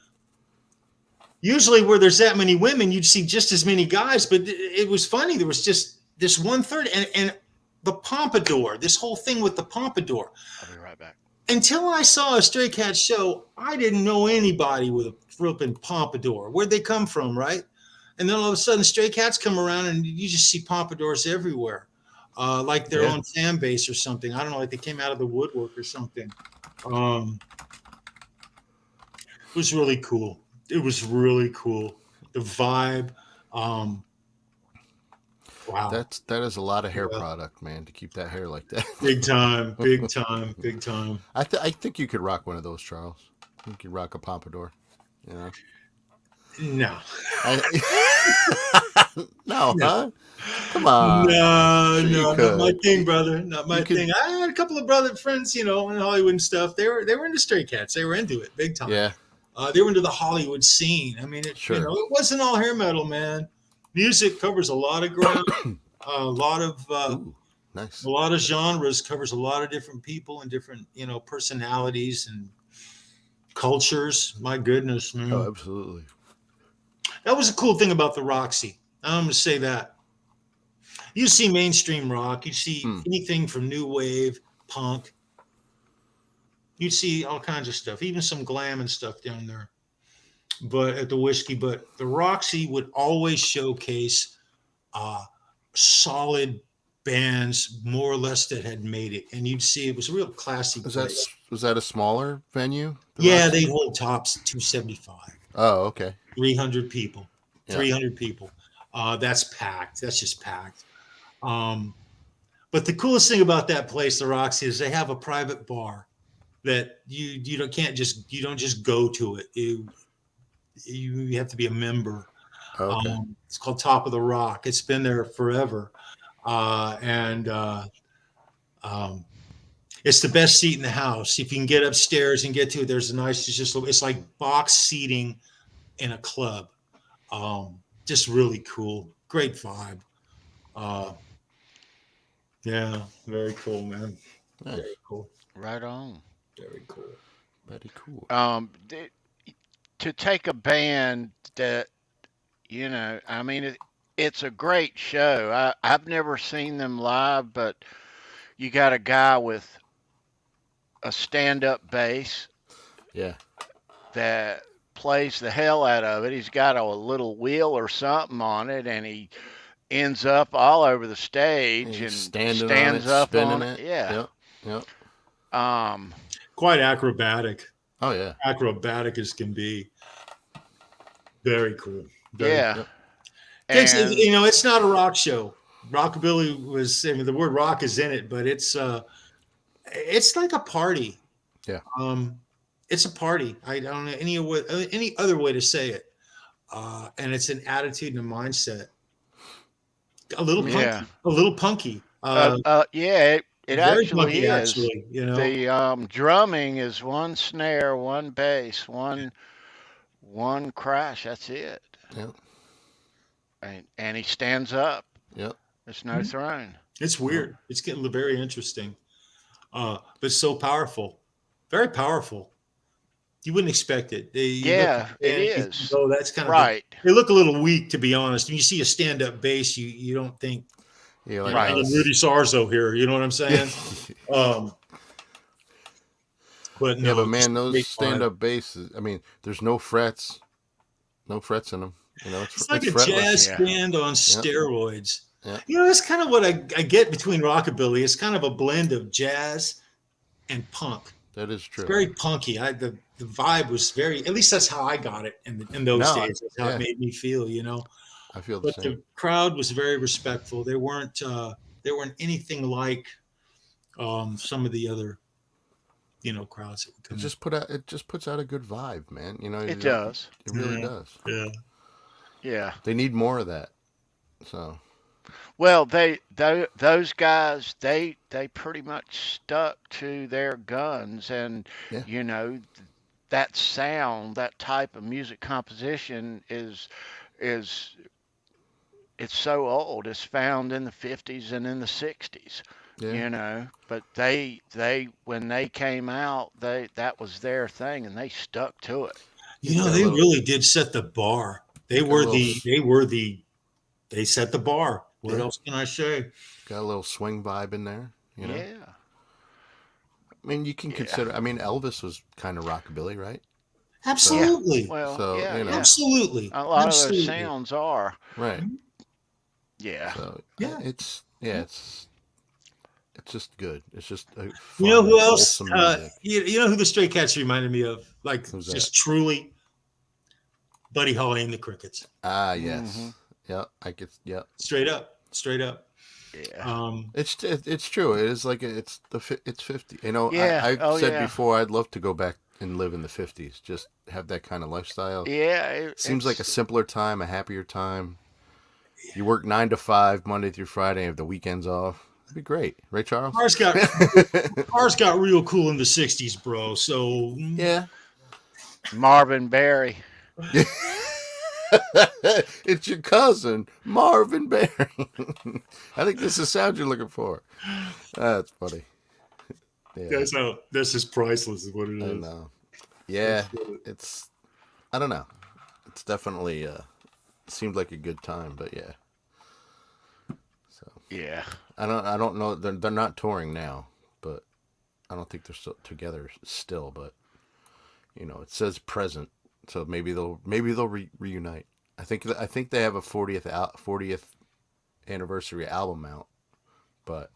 usually where there's that many women, you'd see just as many guys, but it was funny. There was just this 1/3 and the pompadour, this whole thing with the pompadour. I'll be right back. Until I saw a Stray Cats show, I didn't know anybody with a flipping pompadour. Where'd they come from, right? And then all of a sudden, Stray Cats come around, and you just see pompadours everywhere, like their own fan base or something. I don't know, like they came out of the woodwork or something. It was really cool. It was really cool. The vibe. Wow. That is a lot of hair product, man, to keep that hair like that. Big time, big time, big time. I think you could rock one of those, Charles. You could rock a pompadour. No. No, huh? Come on. No, not my thing, brother. Not my thing. I had a couple of brother friends, in Hollywood and stuff. They were into Stray Cats. They were into it big time. Yeah. They were into the Hollywood scene. I mean, it wasn't all hair metal, man. Music covers a lot of ground, a lot of nice. A lot of genres, covers a lot of different people and different, personalities and cultures. My goodness, man. Oh, absolutely. That was a cool thing about the Roxy. I'm going to say that. You see mainstream rock, you see anything from new wave, punk. You see all kinds of stuff, even some glam and stuff down there. But at the Whiskey, but the Roxy would always showcase solid bands, more or less, that had made it, and you'd see it was a real classy place. Was that a smaller venue? Yeah, they hold tops 275. Oh, okay. 300 people. Yeah. 300 people. That's packed. That's just packed. But the coolest thing about that place, the Roxy, is they have a private bar that you don't just go to it. You have to be a member. Okay. It's called Top of the Rock. It's been there forever, and it's the best seat in the house. If you can get upstairs and get to it, there's a nice. It's like box seating in a club. Just really cool. Great vibe. Yeah, very cool, man. Nice. Very cool. Right on. Very cool. Very cool. To take a band that, I mean, it's a great show. I've never seen them live, but you got a guy with a stand-up bass Yeah. that plays the hell out of it. He's got a little wheel or something on it, and he ends up all over the stage and standing stands on it, up spinning on it. Yeah. Yep. Quite acrobatic. Oh yeah. Acrobatic as can be. Very cool. Yeah. Yep. And It's not a rock show. Rockabilly was, the word rock is in it, but it's like a party. Yeah. It's a party. I don't know any other way to say it. And it's an attitude and a mindset. A little punky. Yeah. A little punky. yeah, it Very actually punky, is. actually. The drumming is one snare, one bass, one crash. That's it. Yep. And he stands up. Yep. There's no throne. It's weird. It's getting very interesting. But so powerful. Very powerful. You wouldn't expect it. It is. So that's kind of right. They look a little weak, to be honest. When you see a stand-up bass, you don't think. Yeah, like Right. Rudy Sarzo here. You know what I'm saying? But no, yeah, but man, just those great stand-up basses. I mean, there's no frets in them. It's like a fretless. jazz Yeah. band on steroids. Yeah. That's kind of what I get between rockabilly. It's kind of a blend of jazz and punk. That is true. It's very punky. The vibe was very. At least that's how I got it in those days. That's how it made me feel. I feel the But same. the crowd was very respectful. They weren't anything like some of the other crowds that would come. It just puts out a good vibe, man. It does. It really does. Yeah. Yeah. They need more of that. So. Well, those guys, they pretty much stuck to their guns, and that sound, that type of music composition is it's so old. It's found in the 50s and in the 60s. Yeah. But they when they came out, that was their thing, and they stuck to it. They really did set the bar. They set the bar. What else can I say? Got a little swing vibe in there. Yeah. I mean, you can consider. I mean, Elvis was kind of rockabilly, right? Absolutely. Yeah. Well, So, absolutely. A lot of those sounds are. Right. Yeah. So it's just good. It's just fun, who else? wholesome music. You know who the Stray Cats reminded me of? Like Who's just that? truly, Buddy Holly and the Crickets. Ah, yes. Mm-hmm. Yeah, I get. Yeah. Straight up. Yeah. It's true. It is like it's 50. Yeah. I said before I'd love to go back and live in the 50s. Just have that kind of lifestyle. Yeah. It seems like a simpler time, a happier time. You work 9 to 5 Monday through Friday, have the weekends off. It'd be great, right, Charles? Cars got real cool in the 60s, bro. So Yeah. Marvin Berry. It's your cousin, Marvin Berry. I think this is the sound you're looking for. That's funny. Yeah. This is priceless, is what it is. I know. Yeah, I don't know. It's definitely seemed like a good time, but yeah. So Yeah. I don't know. They're not touring now, but I don't think they're still together still. But it says present, so maybe they'll reunite. I think they have a 40th anniversary album out, but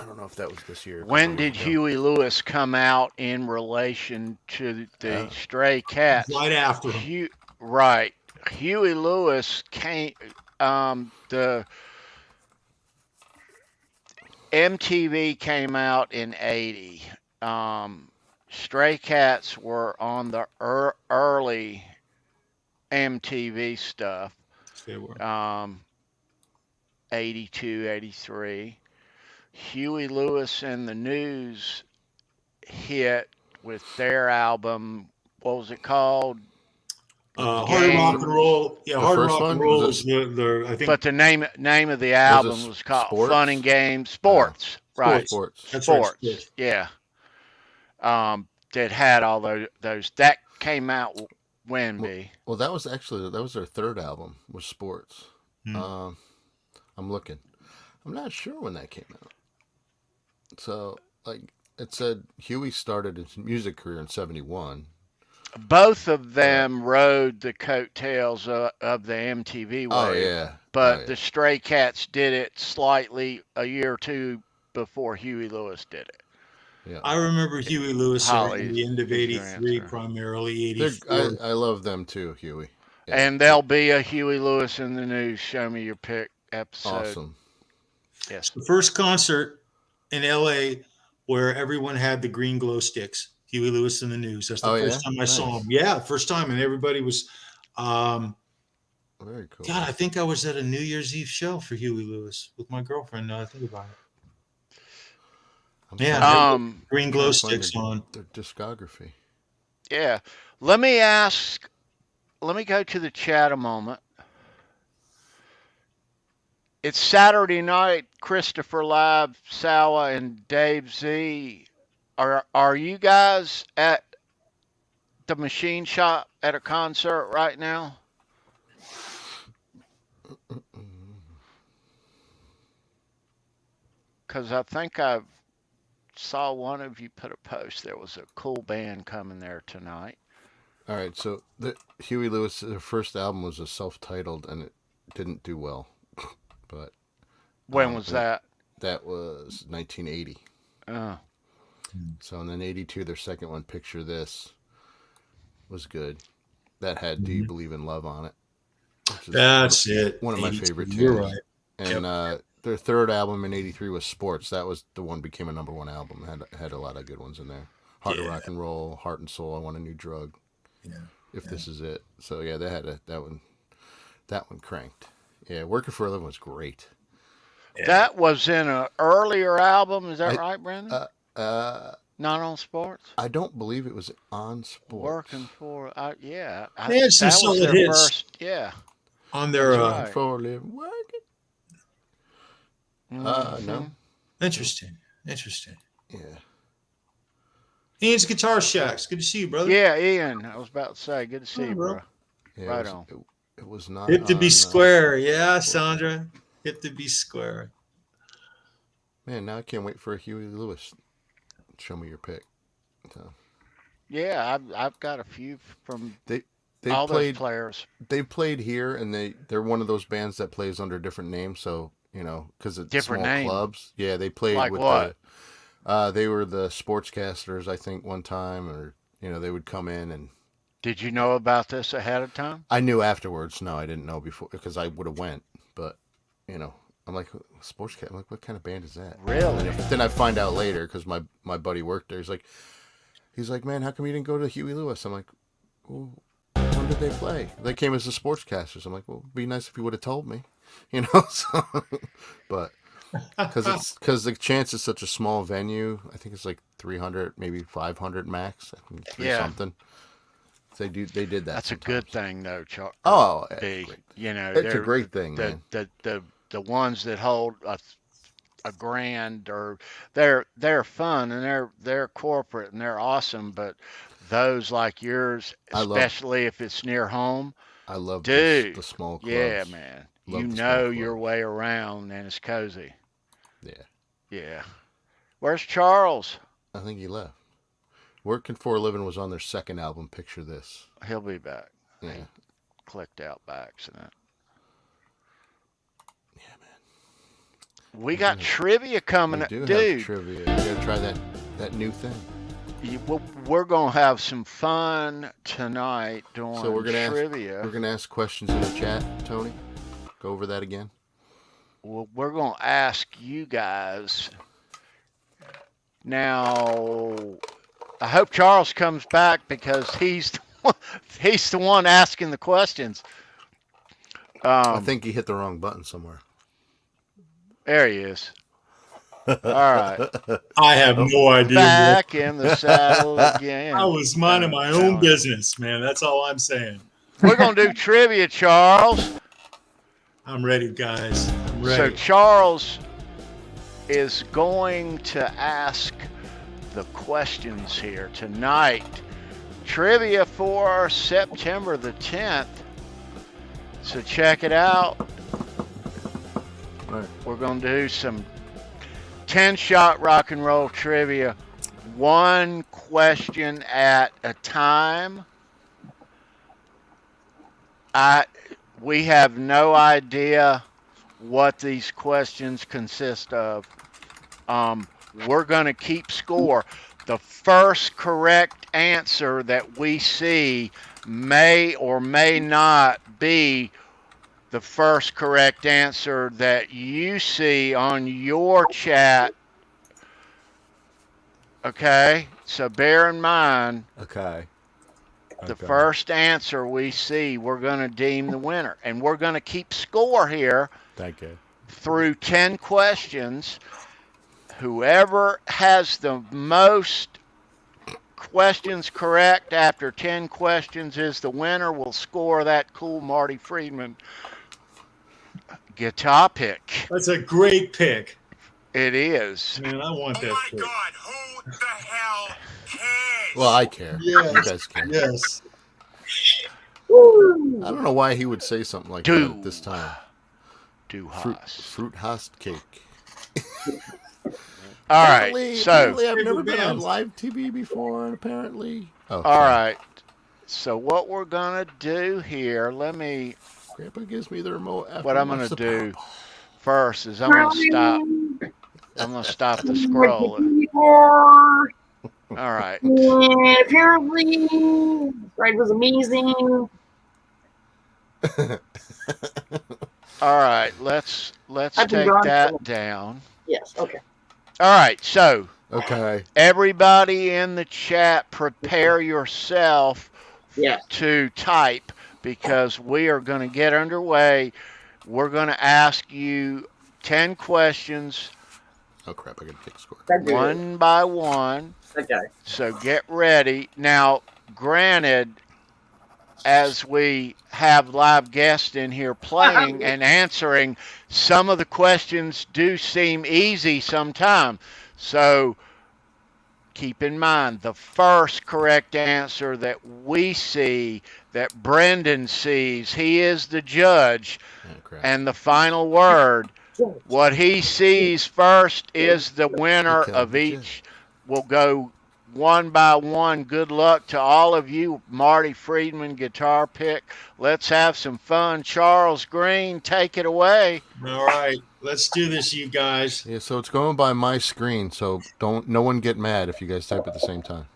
I don't know if that was this year. When did Huey Lewis come out in relation to the Stray Cats? Right after him. Right. Huey Lewis came. The MTV came out in '80. Stray Cats were on the early MTV stuff. They were. 82, 83. Huey Lewis and the News hit with their album. What was it called? Hard Rock and Roll. Yeah, Hard Rock and Roll is the I think. But the name of the album was called Sports? Fun and Games. Sports. Right. Sports. That's Sports. right. Sports. Yeah. That had all those. That came out when, B? Well, that was their third album, was Sports. I'm looking. I'm not sure when that came out. So, like it said, Huey started his music career in '71. Both of them rode the coattails of the MTV wave. Oh, yeah. But the Stray Cats did it slightly a year or two before Huey Lewis did it. Yeah. I remember Huey Lewis at the end of '83, answer. primarily '84. I love them too, Huey. Yeah. And there'll be a Huey Lewis in the News Show Me Your Pick episode. Awesome. Yes. The first concert in LA where everyone had the green glow sticks. Huey Lewis in the News. That's the first time I saw him. Yeah, first time, and everybody was. Very cool. God, I think I was at a New Year's Eve show for Huey Lewis with my girlfriend. Now I think about it. Yeah, green glow sticks on their discography. Yeah, let me go to the chat a moment. It's Saturday night, Christopher Live, Sawa, and Dave Z. Are you guys at the machine shop at a concert right now? Because I think I saw one of you put a post. There was a cool band coming there tonight. All right, so Huey Lewis, their first album was a self-titled, and it didn't do well. But when was that? That was 1980. Oh. So in then '82, their second one, Picture This, was good. That had Do You Believe in Love on it. That's it. One of my favorite tunes. You're right. And their third album in '83 was Sports. That was the one became a #1 album. Had a lot of good ones in there. Heart of Rock and Roll, Heart and Soul, I Want a New Drug. Yeah. If This Is It. So yeah, they had that one cranked. Yeah, Working for a Living was great. Yeah. That was in an earlier album. Is that right, Brendan? Not on Sports? I don't believe it was on Sports. Working for, yeah. They had some solid hits. First, yeah. On their Working for a Living, working. No. Interesting. Yeah. Ian's Guitar Shacks. Good to see you, brother. Yeah, Ian. I was about to say, good to see you, bro. Yeah, right on. It was not. Hip to be square. Yeah, Sandra. Hip to be square. Man, now I can't wait for a Huey Lewis. Show me your pick. So. Yeah, I've got a few from they all played, those players. They played here, and they're one of those bands that plays under different names. So because it's different small name. clubs. Yeah, they played like with what? They were the Sportscasters, I think, one time, or they would come in and. Did you know about this ahead of time? I knew afterwards. No, I didn't know before because I would have went. But I'm like, Sportscast. I'm like, what kind of band is that? Really? Then I find out later because my buddy worked there. He's like, man, how come you didn't go to Huey Lewis? I'm like, well, when did they play? They came as the Sportscasters. I'm like, well, it'd be nice if you would have told me, So, but because the chance is such a small venue, I think it's like 300, maybe 500 max. Something. They did that. That's sometimes. A good thing, though, Chuck. Oh, it's a great thing, man. The ones that hold a grand or they're fun and they're corporate and they're awesome, but those like yours, especially if it's near home, I love the small clubs. Yeah, man. Your way around and it's cozy. Yeah. Where's Charles? I think he left. Working for a Living was on their second album, Picture This. He'll be back. Yeah. He clicked out by accident. Yeah, man. We got trivia coming We up, do have dude. trivia. You gotta try that new thing. We're gonna have some fun tonight doing So we're gonna trivia. we're gonna ask questions in the chat, Tony. Go over that again. Well, we're gonna ask you guys. Now, I hope Charles comes back because he's the one asking the questions. I think he hit the wrong button somewhere. There he is. All right. I have no idea. Back in the saddle again. I was minding my own business, man. That's all I'm saying. We're going to do trivia, Charles. I'm ready, guys. I'm So ready. Charles is going to ask the questions here tonight. Trivia for September the 10th. So check it out. All right. We're going to do some 10-shot rock and roll trivia, one question at a time. We have no idea what these questions consist of. We're going to keep score. The first correct answer that we see may or may not be the first correct answer that you see on your chat. Okay, so bear in mind, Okay. the first answer we see, we're going to deem the winner. And we're going to keep score here Thank you. through 10 questions. Whoever has the most questions correct after 10 questions is the winner. Will score that cool Marty Friedman guitar pick. That's a great pick. It is. Man, I want that pick. God, who the hell cares? Well, I care. Yes. You guys care. Yes. I don't know why he would say something like that at this time. Do Fruit Haas. Host cake. All right, Apparently, so I've never been on live TV before, and apparently. Oh, all right. So what we're gonna do here? Let me. Grandpa gives me the remote. What I'm gonna do first is I'm gonna stop. I'm gonna stop the scroll. All right. And apparently, the ride was amazing. All right. Let's I've been take gone that so- down. Yes, okay. All right. So Okay. everybody in the chat, prepare yourself Yes. to type because we are going to get underway. We're going to ask you 10 questions, Oh crap! I got to take a score. one by one. Okay. So get ready. Now, granted, as we have live guests in here playing and answering, some of the questions do seem easy sometimes. So keep in mind the first correct answer that we see, that Brendan sees, he is the judge, Oh crap! and the final word. What he sees first is the winner Okay, of good each. We'll go one by one. Good luck to all of you. Marty Friedman guitar pick. Let's have some fun. Charles Green, take it away. All right. Let's do this, you guys. Yeah, so it's going by my screen, so no one get mad if you guys type at the same time.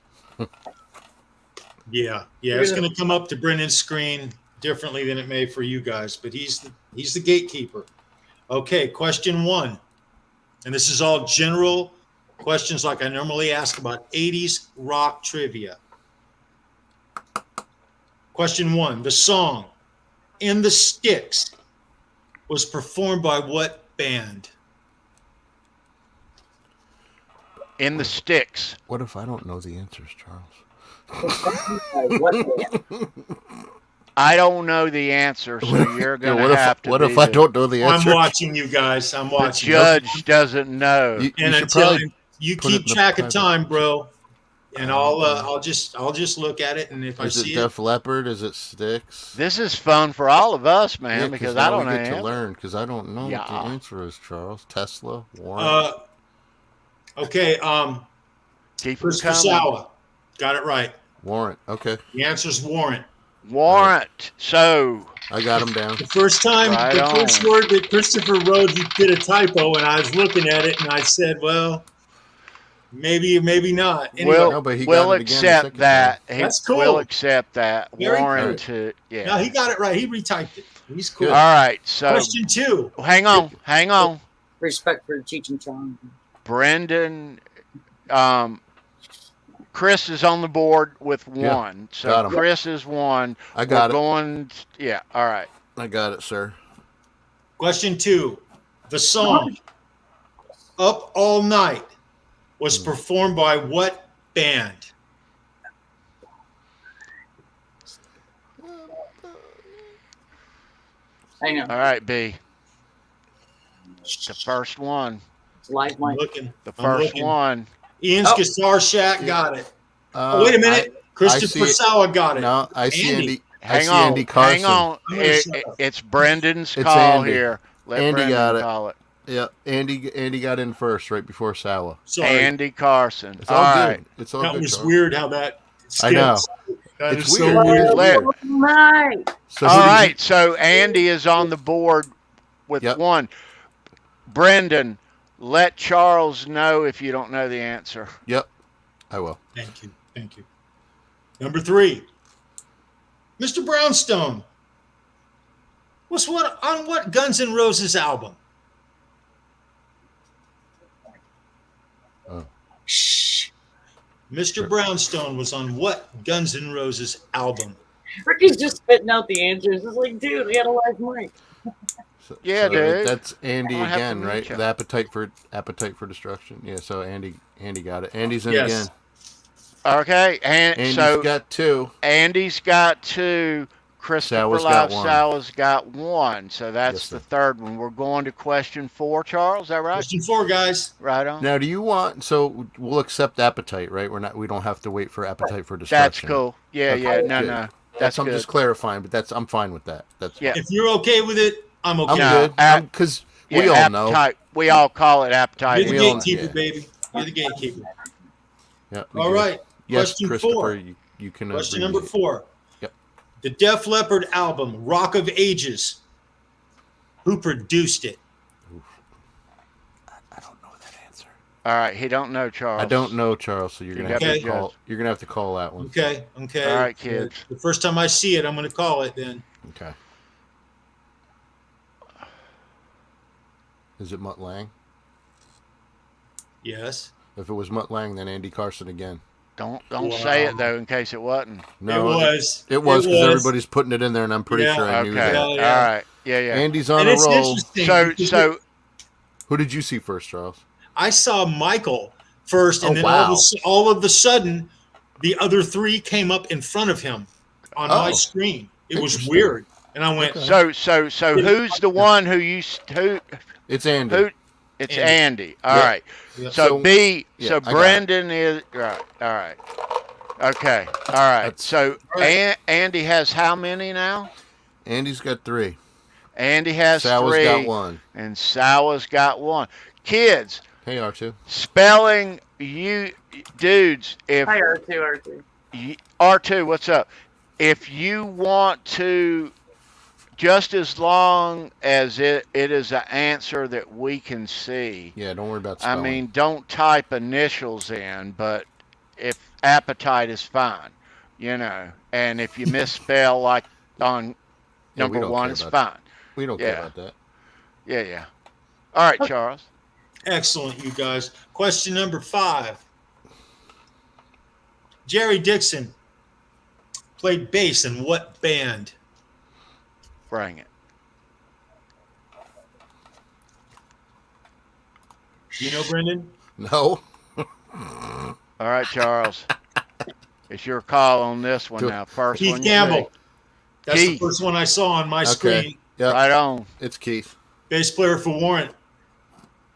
Yeah. It's going to come up to Brendan's screen differently than it may for you guys, but he's the gatekeeper. Okay, question 1. And this is all general questions like I normally ask about 80s rock trivia. Question 1. The song In the Sticks was performed by what band? In the Sticks. What if I don't know the answers, Charles? What band? I don't know the answer, so you're going to have to What be if I the- don't know the answer? I'm watching you guys. I'm The watching. judge doesn't know. You And should until probably you put it keep in the track of private time, bro, and Okay. I'll just look at it, and if I Is it see Def Leppard? Is it Styx? This is fun for all of us, man, Yeah, because now I don't we know. get the to answer. learn because I don't know what Yeah. the answer is. Charles, Tesla, Warren. okay, Keep them Chris coming. Pasawa, got it right. Warrant. Okay. The answer's Warrant. Warrant. So I got him down. The first time, Right the first on. word that Christopher wrote, he did a typo, and I was looking at it, and I said, well, maybe, maybe not. Anyway, No, but he we'll got it again the accept second that. That's We'll cool. accept that. Very Warrant cool. to yeah. no, he got it right. He retyped it. He's cool. Good. All right. So Question 2. hang on. Respect for Cheech and Chong. Brendan, Chris is on the board with Yeah, 1. So got him. Chris is 1. I got We're it. going. Yeah. All right. I got it, sir. Question 2. The song Up All Night was performed by what band? Hang on. All right, B. The first one. It's live I'm mic. looking. The I'm first looking. one. Ian's Oh. Guitar Shack got it. Oh, wait a minute. Christopher see it. Sawa got it. No, I see Andy. Andy. I Hang see on. Andy Carson. Hang on. I'm gonna shut up. It's Brendan's It's call Andy. here. Let Andy Brendan got it. call it. Yep, Andy got in first right before Sawa. Sorry. Andy Carson. It's all right. good. It's all that good. was Charles. weird how that I know. skips. That It's is weird. so weird. Let- Right. So All who did you- right. So Andy is on the board with Yep. 1. Brendan, let Charles know if you don't know the answer. Yep, I will. Thank you. Thank you. Number 3. Mr. Brownstone was on what Guns N' Roses album? Shh. Mr. Brownstone was on what Guns N' Roses album? Ricky's just spitting out the answers. It's like, dude, we had a live mic. Yeah, dude. That's Andy I'll have to again, meet right? you. The appetite for destruction. Yeah, so Andy got it. Andy's in Yes. again. Okay. And Andy's so got 2. Andy's got 2. Christopher Sawa's got 1. Sawa's got 1. So that's Yes, the sir. third one. We're going to question 4, Charles. Is that right? Question 4, guys. Right on. Now, do you want? So we'll accept appetite, right? We don't have to wait for appetite for That's destruction. cool. Yeah, Okay, yeah. No, good. no. That's I'm good. just clarifying, but I'm fine with that. That's Yeah. If you're okay with it, I'm okay. I'm No, good. Because we Yeah, all know. appetite. We all call it appetite. You're the We all- gatekeeper, yeah. baby. You're the gatekeeper. Yeah, we All good. right. Yes, Question Christopher, 4. you can. Question number abbreviate. 4. Yep. The Def Leppard album, Rock of Ages. Who produced it? I don't know that answer. All right. He don't know, Charles. I don't know, Charles. So you're You gonna have got to to call. judge. You're gonna have to call that one. Okay. Okay. All right, kids. The first time I see it, I'm going to call it then. Okay. Is it Mutt Lang? Yes. If it was Mutt Lang, then Andy Carson again. Don't Wow. say it though, in case it wasn't. No, it was. It was because everybody's putting it in there, and I'm pretty Yeah. sure I Okay. knew All that. Yeah. right. Yeah, yeah. Andy's on And a it's roll. interesting. So, because so Who did you see first, Charles? I saw Michael first, and Oh, then wow. all of the sudden, the other 3 came up in front of him on my Oh. screen. It was Interesting. weird, and I went, Okay. so who's the one who who It's Andy. who? It's Andy. All Yeah. right. Yeah. So B. yeah, So I got Brendan is right. All right. Okay. All right. That's- So All right. Andy has how many now? Andy's got 3. Andy has Sawa's 3, got 1. and Sawa's got 1. Kids, Hey, R2. spelling you dudes. If Hi, R2. R2, what's up? If you want to, just as long as it is an answer that we can see. Yeah, don't worry about I spelling. mean, don't type initials in, but if appetite is fine, and if you misspell like on Yeah, we number don't 1, care it's about fine. we don't yeah. care about that. Yeah, yeah. All right, Charles. excellent, you guys. Question number 5. Jerry Dixon played bass in what band? Bring it. You know, Brendan? No. All right, Charles. It's your call on this one Good. now. First Keith one you Campbell. make. That's the Keith. first one I saw on my Okay. screen. Yep. Right on. It's Keith. Bass player for Warrant.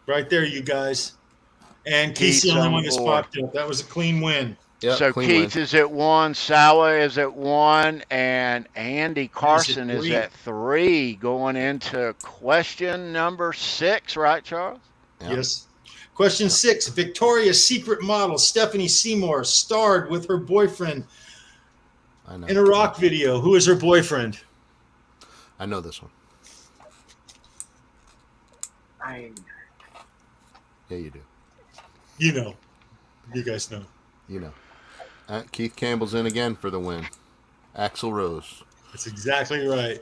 Right there, you guys. And Keith's the Keith's only on one that's board. popped up. That was a clean win. Yep, So clean Keith win. is at 1, Sawa is at 1, and Andy Carson is 3. at 3 going into question number 6, right, Charles? Yep. Yes. Question 6. Victoria's Secret model Stephanie Seymour starred with her boyfriend I know. In a rock video, who is her boyfriend? I know this one. Yeah, you do. You know. You guys know. You know. Keith Campbell's in again for the win. Axl Rose. That's exactly right.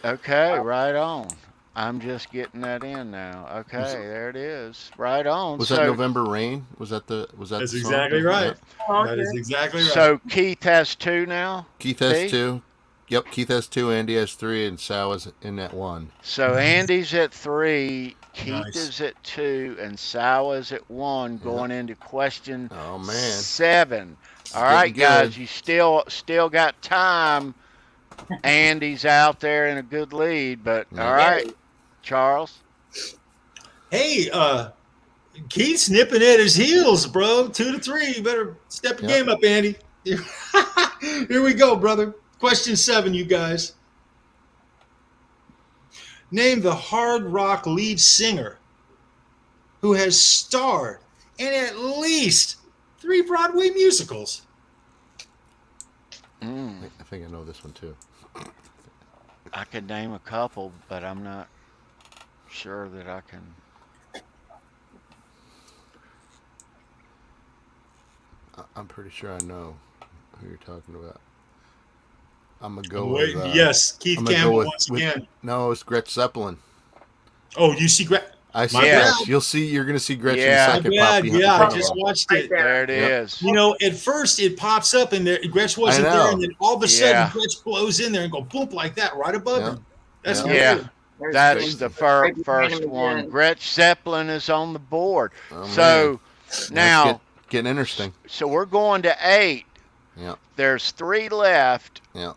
Okay, right on. I'm just getting that in now. Okay, there it is. Right on. Was so, that November Rain? Was that That's the song? exactly right. Oh, That is okay. exactly right. So Keith has 2 now? Keith has P? 2. Yep, Keith has 2, Andy has 3, and Sal is in at 1. So Andy's at 3, Keith Nice. is at 2, and Sal is at 1 going into question Oh, man. 7. All getting right, guys, good. you still got time. Andy's out there in a good lead, but Yeah. all right, Charles. Hey, Keith's nipping at his heels, bro. 2-3. You better step your game up, Andy. Here we go, brother. Question 7, you guys. Name the hard rock lead singer who has starred in at least 3 Broadway musicals. I think I know this one too. I could name a couple, but I'm not sure that I can. I'm pretty sure I know who you're talking about. I'm going to go Wait, with... yes, Keith I'm gonna Campbell go once again. No, it's Gretchen Zeppelin. Oh, you see Gretchen? I see My Yes. Gretchen. You're going to see Gretchen Yeah. second My pop bad. behind Yeah, I front of just her. watched Right it. There it Yep. is. You know, at first it pops up and there, Gretchen wasn't I know. there, and then all of a sudden Yeah. Gretchen blows in there and go boom like that right above Yeah. him. That's Yeah. weird. There's That's James. the Right behind first him one. again. Gretchen Zeppelin is on the board. Oh, So now, That's getting interesting. so we're going to 8. Yeah. There's 3 left. Yeah.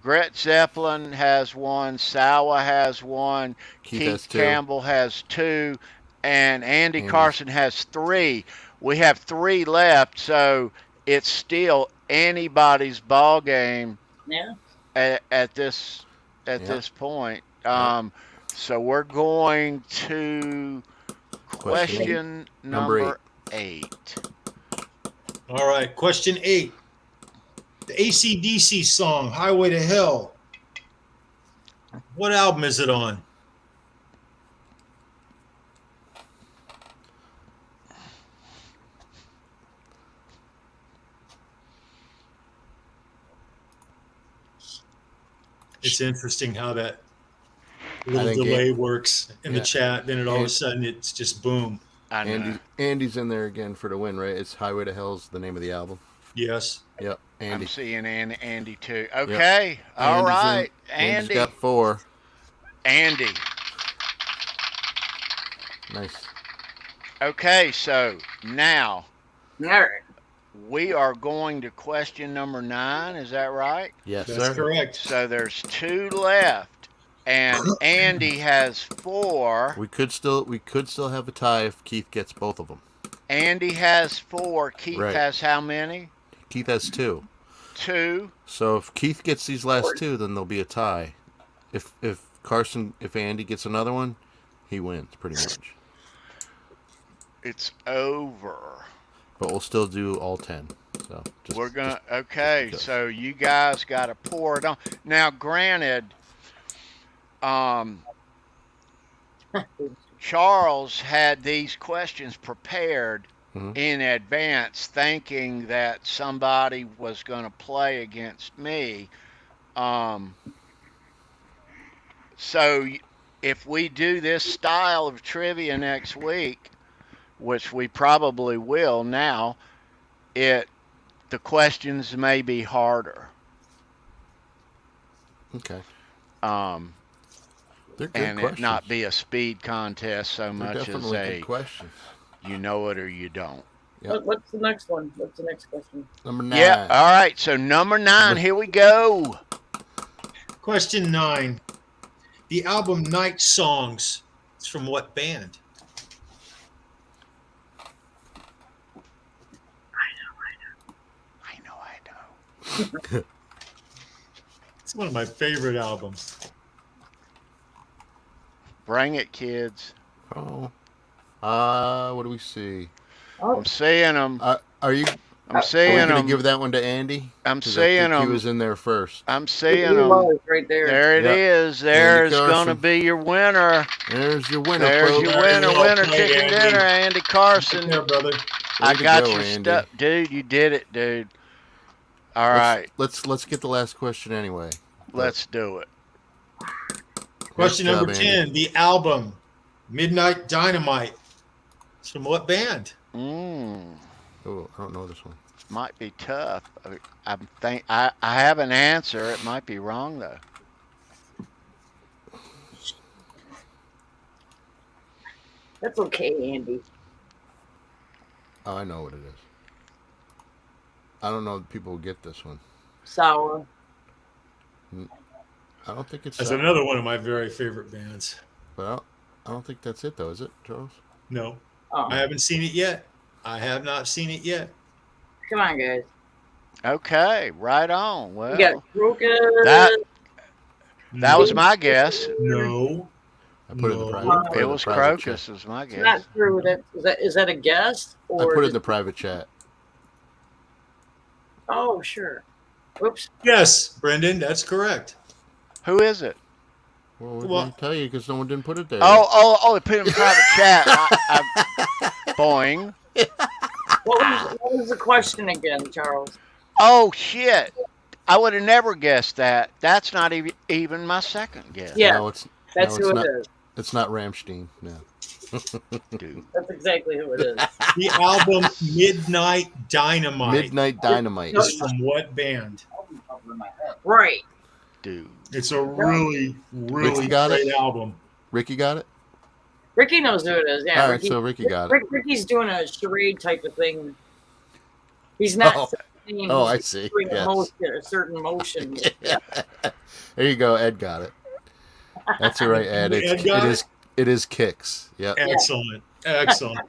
Gretchen Zeppelin has 1. Sawa has 1. Keith has 2. Campbell has 2. And Andy Andy. Carson has 3. We have 3 left, so it's still anybody's ball game Yeah. at this point. So we're going to question number 8. All right, question 8. The AC/DC song "Highway to Hell." What album is it on? It's interesting how that little think delay works in the yeah. chat. Then all of a sudden it's just boom. I know. Andy's in there again for the win, right? It's Highway to Hell's the name of the album. Yes. Yep. Andy. I'm seeing Andy too. Okay. All Andy's right. Andy's Andy. got 4. Andy. Nice. Okay, so now All right. we are going to question number 9. Is that right? Yes, That's sir. correct. So there's 2 left, and Andy has 4. We could still have a tie if Keith gets both of them. Andy has 4. Keith Right. has how many? Keith has 2. 2. So if Keith gets these last 2, then there'll be a tie. If Andy gets another one, he wins pretty much. It's over. But we'll still do all 10. So We're gonna okay. So you guys got to pour it on. Now, granted, Charles had these questions prepared in advance, thinking that somebody was going to play against me. So if we do this style of trivia next week, which we probably will now, the questions may be harder. Okay. They're good And questions. it not be a speed contest so They're much as definitely a good questions. you know it or you don't. Yep. What's the next one? What's the next question? Number 9. Yeah, all right. So number 9, here we go. Question 9. The album Night Songs. It's from what band? I know. It's one of my favorite albums. Bring it, kids. Oh. What do we see? Oh, I'm seeing them. Are you? I'm Are we seeing going to them. give that one to Andy? I'm 'Cause I seeing think he them. was in there first. I'm He seeing them. was right there. There it Yep. is. There's Andy going to Carson. be your winner. There's your winner, There's folks. your Very winner. well Winner played, chicken Andy. dinner, Andy Carson. Yeah, brother. I Way to got go, your Andy. stuff, dude. You did it, dude. All right, Let's get the last question anyway. let's do it. Question Nice job, number Andy. 10. The album Midnight Dynamite. It's from what band? Mm, Oh, I don't know this one. might be tough. I have an answer. It might be wrong though. That's okay, Andy. Oh, I know what it is. I don't know if people will get this one. Sour. I don't think it's That's that, another one of my very favorite bands. but I don't think that's it though, is it, Charles? No, Oh, I haven't seen it yet. I have not seen it yet. come on, guys. Okay, right on. Well, You got Crocus. that was my guess. No. I put it in the No. private. put It in the was private Crocus, chat. was my It's guess. not true. Is that a guess? I Or put it in the private chat. Oh, sure. Oops. Yes, Brendan, that's correct. Who is it? Well, what Well- did I tell you? Because no one didn't put it there. Oh! They put it in private chat. Boing. What was the question again, Charles? Oh shit! I would have never guessed that. That's not even my second guess. Yeah, No, that's no, who it's it is. It's not Rammstein. No. Dude. That's exactly who it is. The album Midnight Dynamite Midnight Dynamite. is from what band? Right. Dude. It's a really, really Ricky got great it? album. Ricky got it? Ricky knows who it is. Yeah. All right, so Ricky got it. Ricky's doing a charade type of thing. He's not. Oh. saying Oh, I he's see. doing Yes. a certain motion. Yeah. There you go. Ed got it. That's all right, Ed. Ed got It is Kicks. Yep. Excellent. Excellent.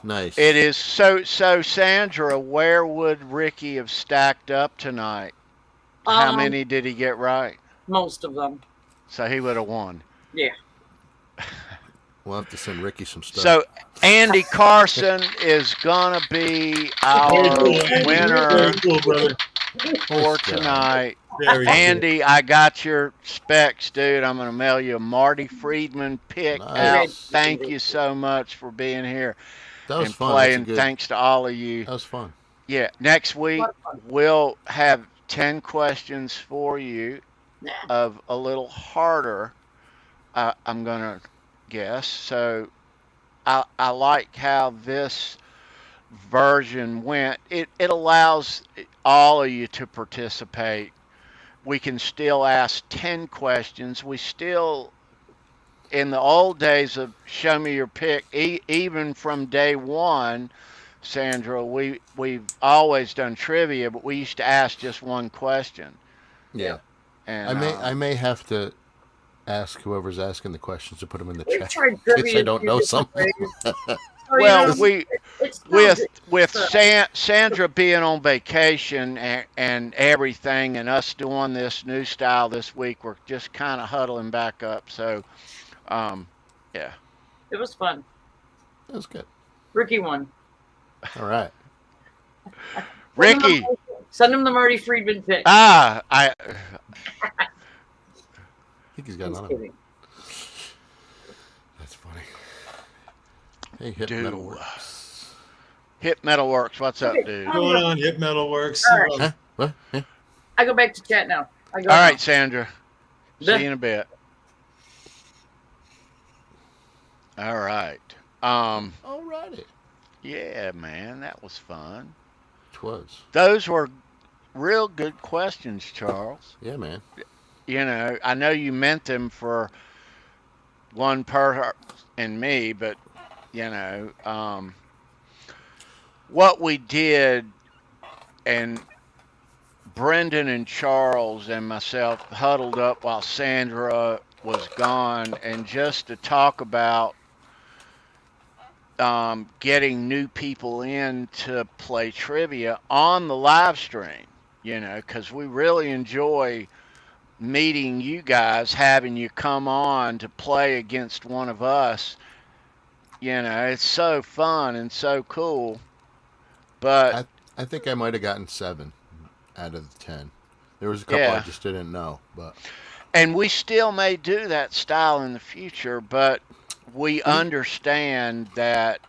Nice. It is so Sandra, where would Ricky have stacked up tonight? How many did he get right? Most of them. So he would have won. Yeah. We'll have to send Ricky some stuff. So Andy Carson is gonna be our Very cool, Andy. winner Very cool, brother. for tonight. Very cool. Andy, I got your specs, dude. I'm gonna mail you a Marty Friedman pick Nice. out. Thank you so much for being here that was and fun. playing. That's a good, Thanks to all of you. that was fun. Yeah, next week we'll have 10 questions for you of a little harder, I'm going to guess. So I like how this version went. It allows all of you to participate. We can still ask 10 questions. We still, in the old days of Show Me Your Pick, even from day one, Sandra, we've always done trivia, but we used to ask just one question. Yeah. And I may have to ask whoever's asking the questions to put them in the We've chat. tried In case trivia I don't know something. well, it's no with good. Sandra being on vacation and everything, and us doing this new style this week, we're just kind of huddling back up. So, yeah. It was fun. That was good. Ricky won. All right. Ricky. Send him the Marty Friedman pick. I think he's got Just another one. kidding. That's funny. Hey, Hit Dude. Metalworks. Hit Metalworks. What's up, dude? What's going on, Hit Metalworks? All right. Huh? What? Yeah. I go back to chat now. All right, Sandra. See The- you in a bit. All right. All righty. Yeah, man, that was fun. It was. Those were real good questions, Charles. Yeah, man. You know, I know you meant them for one person and me, but you know, what we did, and Brendan and Charles and myself huddled up while Sandra was gone, and just to talk about getting new people in to play trivia on the live stream, you know, because we really enjoy meeting you guys, having you come on to play against one of us. You know, it's so fun and so cool. But I I think I might have gotten 7 out of the 10. There was a couple I Yeah. just didn't know, but And we still may do that style in the future, but we understand that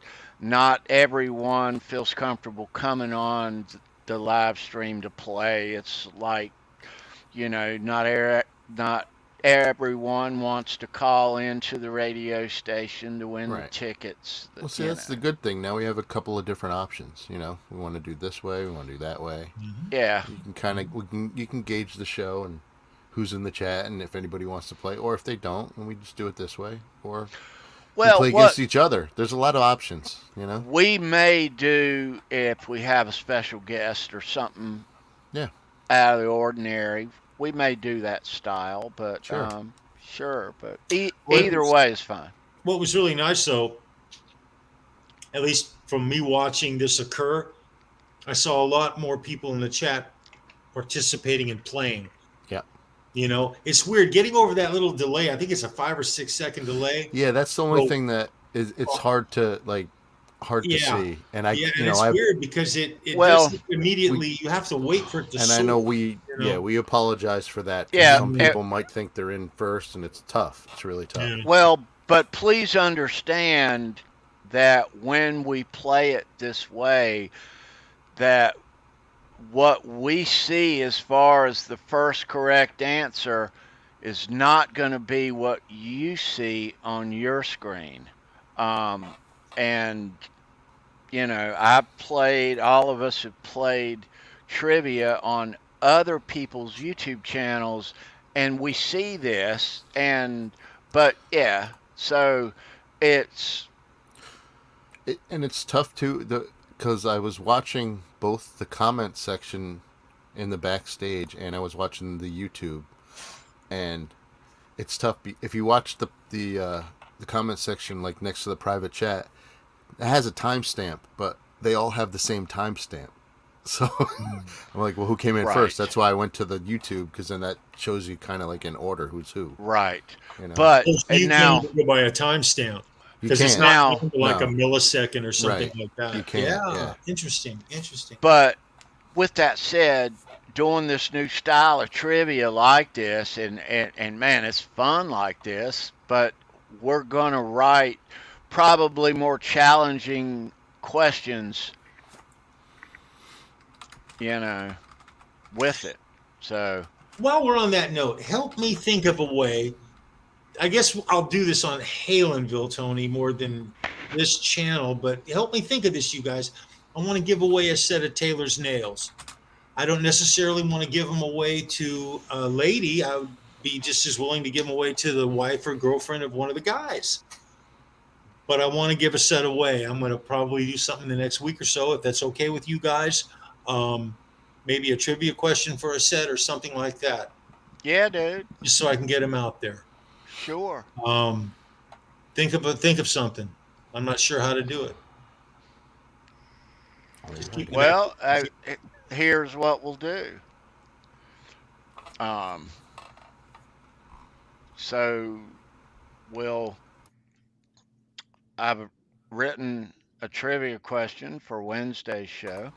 not everyone feels comfortable coming on the live stream to play. It's like, not everyone wants to call into the radio station to win the Right. tickets. well, see, that's the good thing. Now we have a couple of different options. We want to do this way, we want to do that way. Yeah. You can you can gauge the show and who's in the chat and if anybody wants to play, or if they don't, and we just do it this way, or we Well, play what against each other. There's a lot of options. we may do if we have a special guest or something Yeah. out of the ordinary, we may do that style, but Sure. sure, but Well, either way is fine. What was really nice, though, at least from me watching this occur, I saw a lot more people in the chat participating and playing. Yeah. It's weird getting over that little delay. I think it's a 5 or 6 second delay. Yeah, that's the only Well- thing that it's hard to Yeah. see. And I, Yeah, and it's I weird because it Well, doesn't immediately. You have to wait for it to. and sort, I know we you know? we apologize for that. 'Cause Yeah, some people might think they're in first, and it's tough. It's really tough. Yeah. Well, but please understand that when we play it this way, that what we see as far as the first correct answer is not going to be what you see on your screen. And, all of us have played trivia on other people's YouTube channels, and we see this, but yeah, so it's, And it's tough too, because I was watching both the comment section in the backstage, and I was watching the YouTube, and it's tough if you watch the comment section like next to the private chat. It has a timestamp, but they all have the same timestamp. So I'm like, well, who came in Right. first? That's why I went to the YouTube, because then that shows you kind of like in order who's who. right. You know? But So you and now, can't go by a timestamp You because it's can't. Now- not like No. a millisecond or something Right. like that. You can't, yeah. Interesting. but with that said, doing this new style of trivia like this, and man, it's fun like this, but we're going to write probably more challenging questions, with it. So, While we're on that note, help me think of a way. I guess I'll do this on Halenville, Tony, more than this channel, but help me think of this, you guys. I want to give away a set of Taylor's nails. I don't necessarily want to give them away to a lady. I would be just as willing to give them away to the wife or girlfriend of one of the guys. But I want to give a set away. I'm going to probably do something the next week or so, if that's okay with you guys. Maybe a trivia question for a set or something like that, yeah, dude, just so I can get them out there. sure. Think of something. I'm not sure how to do it. Just keep it Well, here's what we'll do. So I've written a trivia question for Wednesday's show,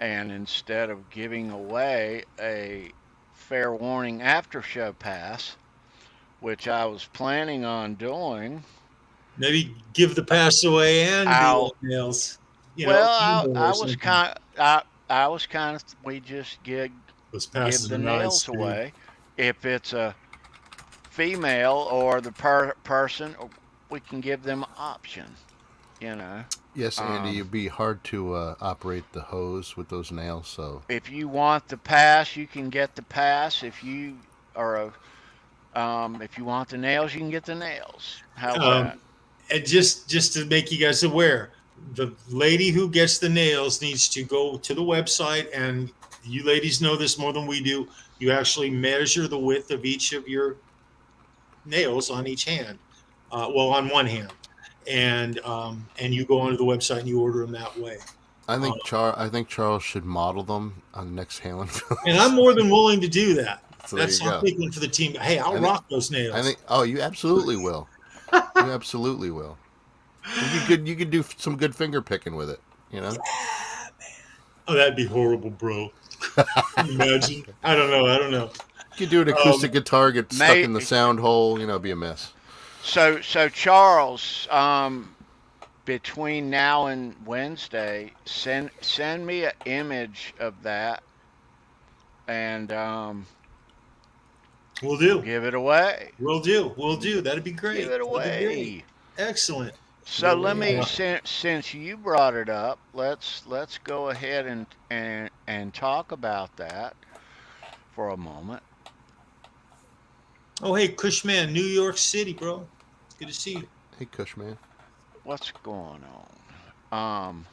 and instead of giving away a fair warning after show pass, which I was planning on doing, maybe give the pass away and I'll- do nails. I was kind of we just those give passes the are nice, nails dude. away. If it's a female or the person, we can give them an option. Yes, Andy, Um, it'd be hard to operate the hose with those nails. So If you want the pass, you can get the pass. If you are if you want the nails, you can get the nails. How's that? And just to make you guys aware, the lady who gets the nails needs to go to the website, and you ladies know this more than we do. You actually measure the width of each of your nails on each hand. On one hand, and you go onto the website and you order them that way. I think Charles should model them on the next Halenville. And I'm more than willing to do that. So there That's you go. I'm thinking for the team. Hey, I'll I think- rock those nails. I think. Oh, you absolutely will. You absolutely will. You could do some good finger picking with it. Oh, that'd be horrible, bro. Can you imagine? I don't know. You could do an acoustic guitar, get stuck May- in the sound hole. You know, it'd be a mess. So Charles, between now and Wednesday, send me an image of that, and We'll do. give it away. We'll do. That'd be great. Give it That'd be great. away. Excellent. So let me, Yeah. since you brought it up, let's go ahead and talk about that for a moment. Oh, hey, Cushman, New York City, bro. It's good to see you. Hey, Kush, man. What's going on?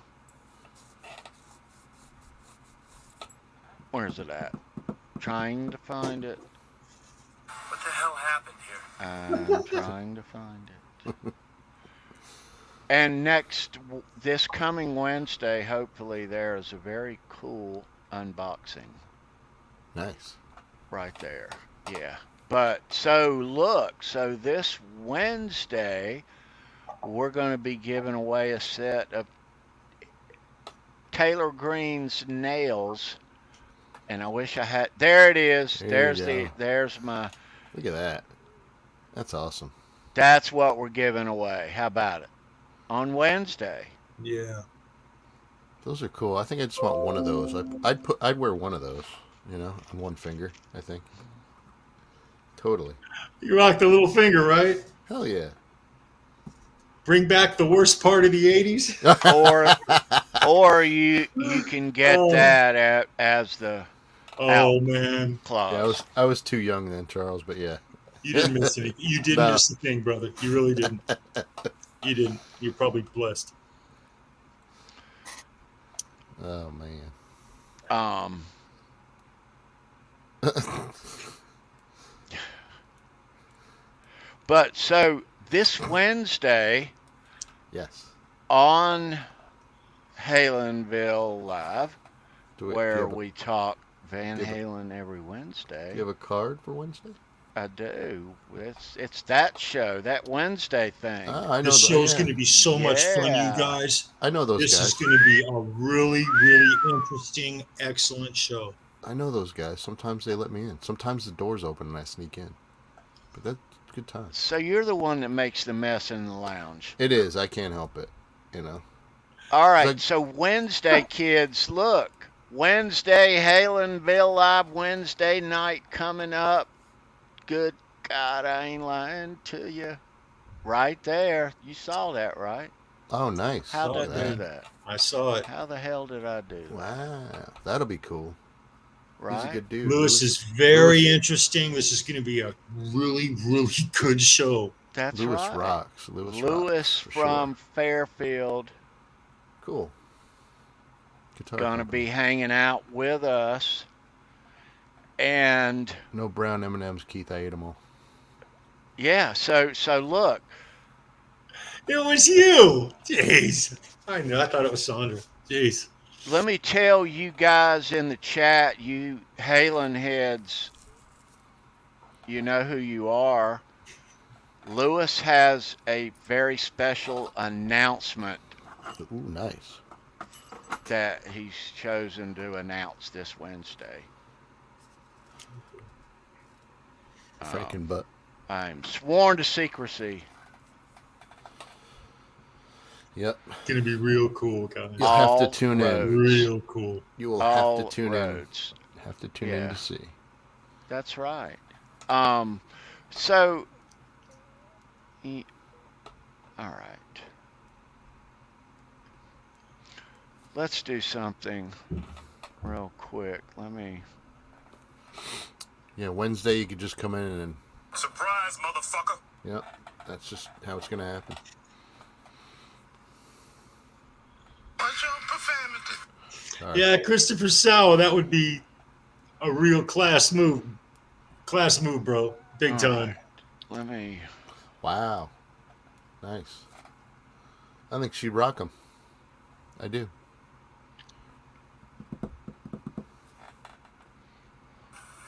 Where's it at? Trying to find it. What the hell happened here? I'm trying to find it. And this coming Wednesday, hopefully, there is a very cool unboxing Nice. right there. Yeah. But so this Wednesday, we're going to be giving away a set of Taylor Green's nails. And I wish I had. There it is. There you go. There's my. Look at that. That's awesome. That's what we're giving away. How about it? On Wednesday. Yeah. Those are cool. I think I just want one of those. I'd wear one of those. You know, on one finger. I think. Totally. You rock the little finger, right? Hell yeah. Bring back the worst part of the 80s. Or you can get that as the Man. clause. Yeah, I was too young then, Charles, but yeah. You didn't miss anything. You didn't miss a thing, brother. You really didn't. You didn't. You're probably blessed. Oh man. But so this Wednesday Yes. on HALENVILLE Live, Do where you we talk Van do you have a- Halen every Wednesday. have a card for Wednesday? I do. It's that show, that Wednesday thing. I know. This show's yeah. going to be so much fun, you Yeah. guys. I know those This guys. is going to be a really, really interesting, excellent show. I know those guys. Sometimes they let me in. Sometimes the door's open and I sneak in. But that's good times. So you're the one that makes the mess in the lounge. It is. I can't help it. You know. All right. Like- So Wednesday, kids, look. Wednesday, HALENVILLE Live Wednesday night coming up. Good God, I ain't lying to you. Right there. You saw that, right? Oh, nice. How'd Look I at do that? I saw it. How the hell did I do that? Wow, that'll be cool. He's a Right? good dude. Lewis is very Lewis- interesting. This is going to be a really, really good show. That's Lewis right. rocks. Lewis Lewis rocks, for from sure. Fairfield Cool. Guitar gonna company. be hanging out with us, and No brown M&Ms, Keith. I ate them all. yeah. So look. It was you. Jeez. I know. I thought it was Sandra. Jeez. Let me tell you guys in the chat, you Halen heads, you know who you are. Lewis has a very special announcement Ooh, nice. that he's chosen to announce this Wednesday. Franken butt. I'm sworn to secrecy. Yep. Going to be real cool, guys. You'll have to All tune in. roads. Real cool. You will have All to tune roads. in. Have to tune in Yeah. to see. That's right. So, all right. Let's do something real quick. Let me. Yeah, Wednesday you could just come in and Surprise, motherfucker. yep, that's just how it's gonna happen. Watch your profanity. All right. Yeah, Christopher Sow, that would be a real class move. Class move, bro. Big All time. right. Let me. Wow. Nice. I think she'd rock them. I do.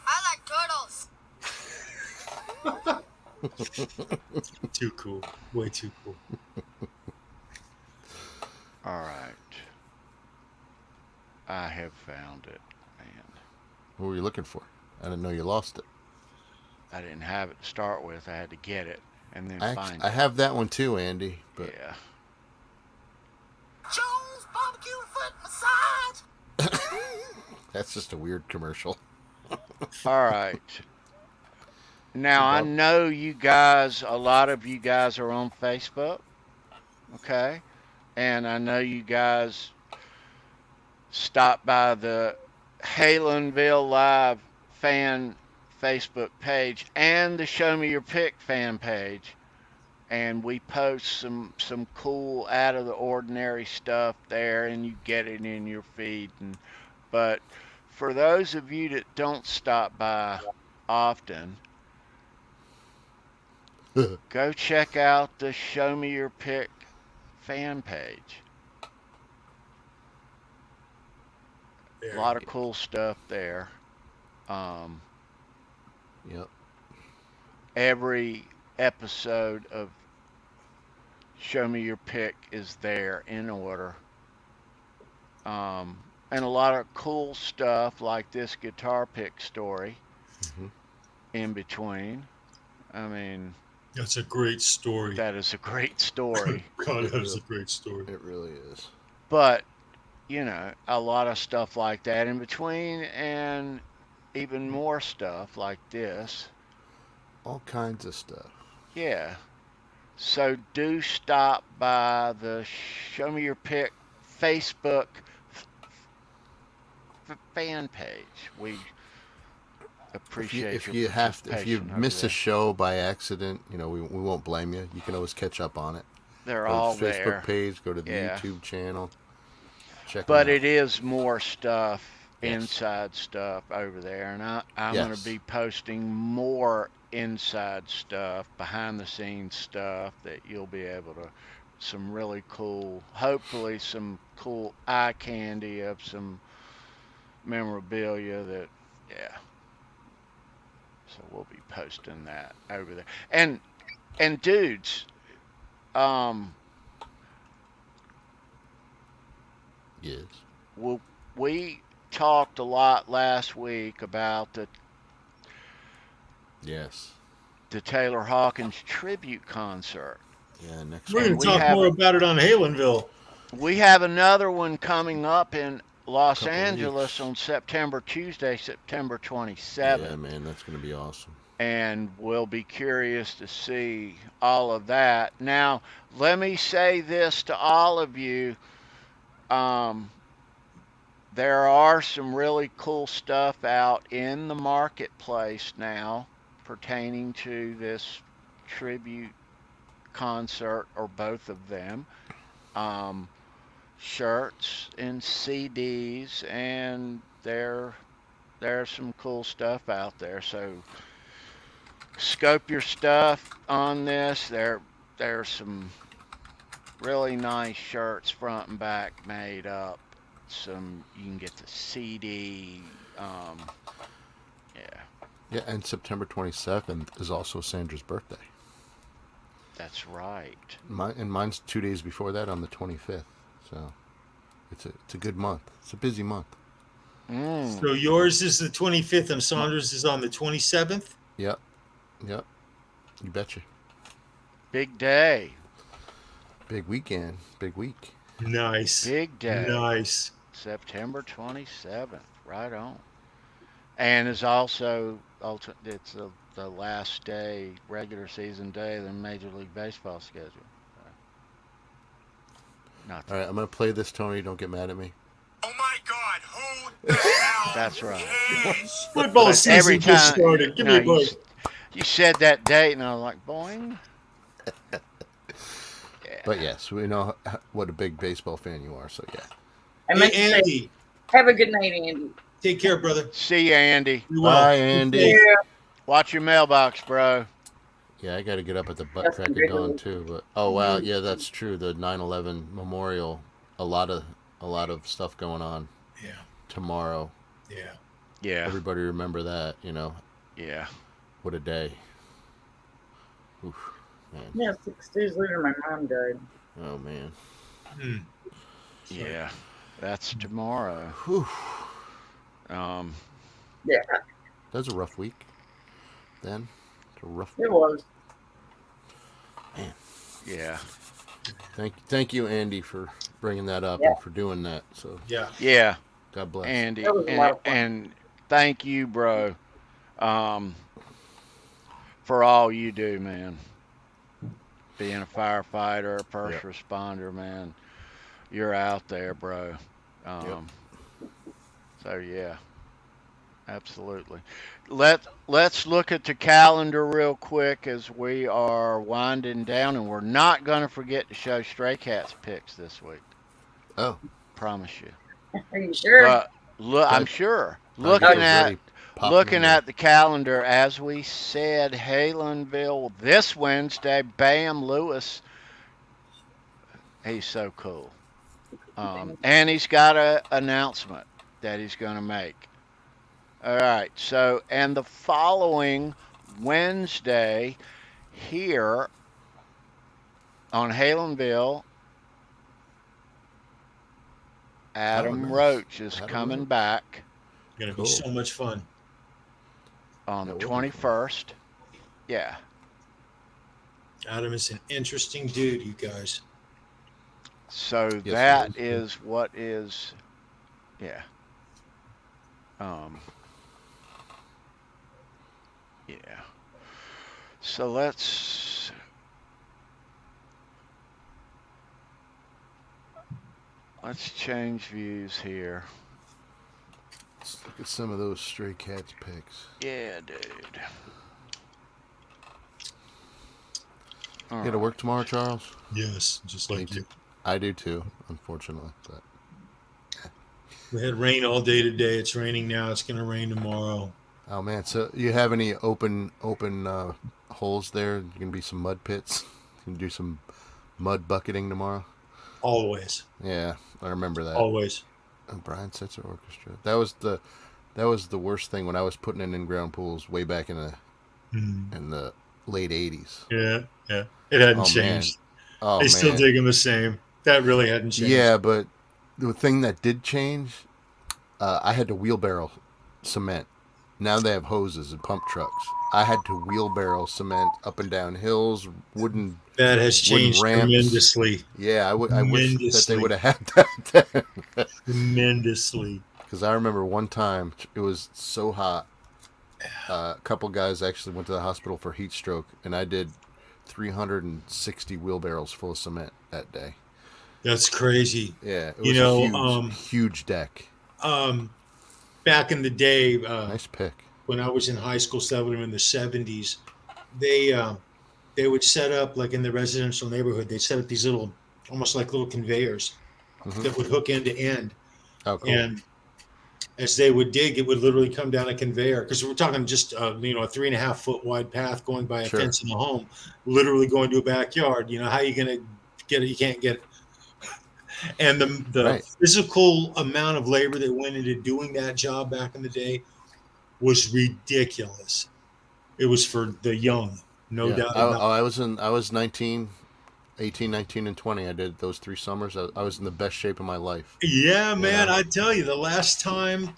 I like turtles. Too cool. Way too cool. All right. I have found it, man. What were you looking for? I didn't know you lost it. I didn't have it to start with. I had to get it and then find I it. have that one too, Andy. But Yeah. Jones barbecue foot massage. that's just a weird commercial. All right. Now, I know you guys, a lot of you guys are on Facebook, okay? And I know you guys stop by the HALENVILLE Live fan Facebook page and the Show Me Your Pick fan page. And we post some cool out of the ordinary stuff there, and you get it in your feed. But for those of you that don't stop by often, go check out the Show Me Your Pick fan page. A lot of cool stuff there. Yep. Every episode of Show Me Your Pick is there in order. And a lot of cool stuff like this guitar pick story in between. I mean, That's a great story. that is a great story. God, that is a great story. It really is. But, you know, a lot of stuff like that in between, and even more stuff like this. All kinds of stuff. Yeah. So do stop by the Show Me Your Pick Facebook fan page. We appreciate If your you participation over miss a there. show by accident, you know, we won't blame you. You can always catch up on it. They're Go all to the Facebook there. page, go to the Yeah. YouTube channel. Check But them out. it is more stuff, Yes. inside stuff over there. And I'm Yes. going to be posting more inside stuff, behind the scenes stuff that you'll be able to, some really cool, hopefully some cool eye candy of some memorabilia that, yeah. So we'll be posting that over there. And dudes, Yes. we talked a lot last week about Yes. the Taylor Hawkins tribute concert. Yeah, next We're And going we to talk have more a- about it on Halenville. We have another one coming up in Los Couple Angeles weeks. on Tuesday, September 27th. Yeah, man, that's going to be awesome. And we'll be curious to see all of that. Now, let me say this to all of you. There are some really cool stuff out in the marketplace now pertaining to this tribute concert, or both of them. Shirts and CDs, and there's some cool stuff out there. So scope your stuff on this. There's some really nice shirts front and back made up. You can get the CD. Yeah, Yeah, and September 27th is also Sandra's birthday. that's right. Mine's 2 days before that on the 25th. So it's a good month. It's a busy month. So yours is the 25th and Sandra's is on the 27th? Yep. You betcha. Big day. Big weekend. Big week. Nice. Big day. Nice. September 27th. Right on. And is also it's the last day, regular season day of the Major League Baseball schedule. Not All right, I'm going to play this, Tony. Don't get mad at me. Oh my God, who the hell That's right. cares? Football But season every just time- started. Give no, me a break. You said that date, and I was like, boing. Yeah. But yes, we know what a big baseball fan you are, so yeah. I meant Hey, to say, Andy, have a good night, Andy. take care, brother. See ya, Andy. Be well. Bye, Andy. Yeah. Watch your mailbox, bro. Yeah, I got to get up at the butt That's crack of good. dawn too. But oh wow, yeah, that's true. The 9/11 memorial, a lot of stuff going on Yeah. tomorrow. Yeah. Yeah. Everybody remember that, you know. Yeah. What a day. Oof, man. Yeah, 6 days later, my mom died. Oh man. Hmm. Yeah. That's tomorrow. Whew. Um, Yeah, That was a rough week. Then, it's a rough. it was. yeah. Thank you, Andy, for bringing that up Yeah. and for doing that. So, Yeah. Yeah, God bless. Andy, That was a lot of fun. and thank you, bro, for all you do, man. Being a firefighter, a first responder, man, you're out there, bro. So yeah, absolutely. Let's look at the calendar real quick as we are winding down, and we're not going to forget to show Stray Cats picks this week. Oh, Promise you. Are you sure? But look, I'm sure. I Looking got those at ready, popping in the calendar, as we said, HALENVILLE this Wednesday. Bam Lewis, he's so cool. And he's got an announcement that he's going to make. All right. So, and the following Wednesday here on HALENVILLE, Adam nice. Roach is Adam coming Roach. back Gonna Cool. be so much fun. on the That will be fun. 21st. Yeah. Adam is an interesting dude, you guys. So Yes, that it is. is what is, yeah. Yeah. So let's change views here. Let's look at some of those Stray Cats picks. Yeah, dude. All You got to right. work tomorrow, Charles? Yes, just Me like too. you. I do too, unfortunately. But We had rain all day today. It's raining now. It's gonna rain tomorrow. oh man, so you have any open holes there? You can be some mud pits. You can do some mud bucketing tomorrow. Always, Yeah, I remember that. always. Brian Setzer Orchestra. That was the worst thing when I was putting in ground pools way back in the late '80s. Yeah, yeah. It hadn't Oh, changed. Oh They man, still dig them the same. That really hadn't changed. yeah, but the thing that did change, I had to wheelbarrow cement. Now they have hoses and pump trucks. I had to wheelbarrow cement up and down hills, wooden That has changed ramps. tremendously. Yeah, I wish that they Tremendously. would have had that. Tremendously. Because I remember one time it was so hot. A couple guys actually went to the hospital for heat stroke, and I did 360 wheelbarrows full of cement that day. That's crazy. Yeah, it was You know, a huge deck. Back in the day, Nice pick. when I was in high school, in the 70s, they would set up, like in the residential neighborhood, they set up these little, almost like little conveyors that would hook end to end. Oh, cool. And as they would dig, it would literally come down a conveyor, because we're talking just a 3.5 foot wide path going by a Sure. fence in the home, literally going to a backyard. You know, how are you going to get it? You can't get it. And the Right. physical amount of labor that went into doing that job back in the day was ridiculous. It was for the young, no Yeah. doubt about it. I was 19, 18, 19, and 20. I did those 3 summers. I was in the best shape of my life. Yeah, man, know? I tell you, the last time,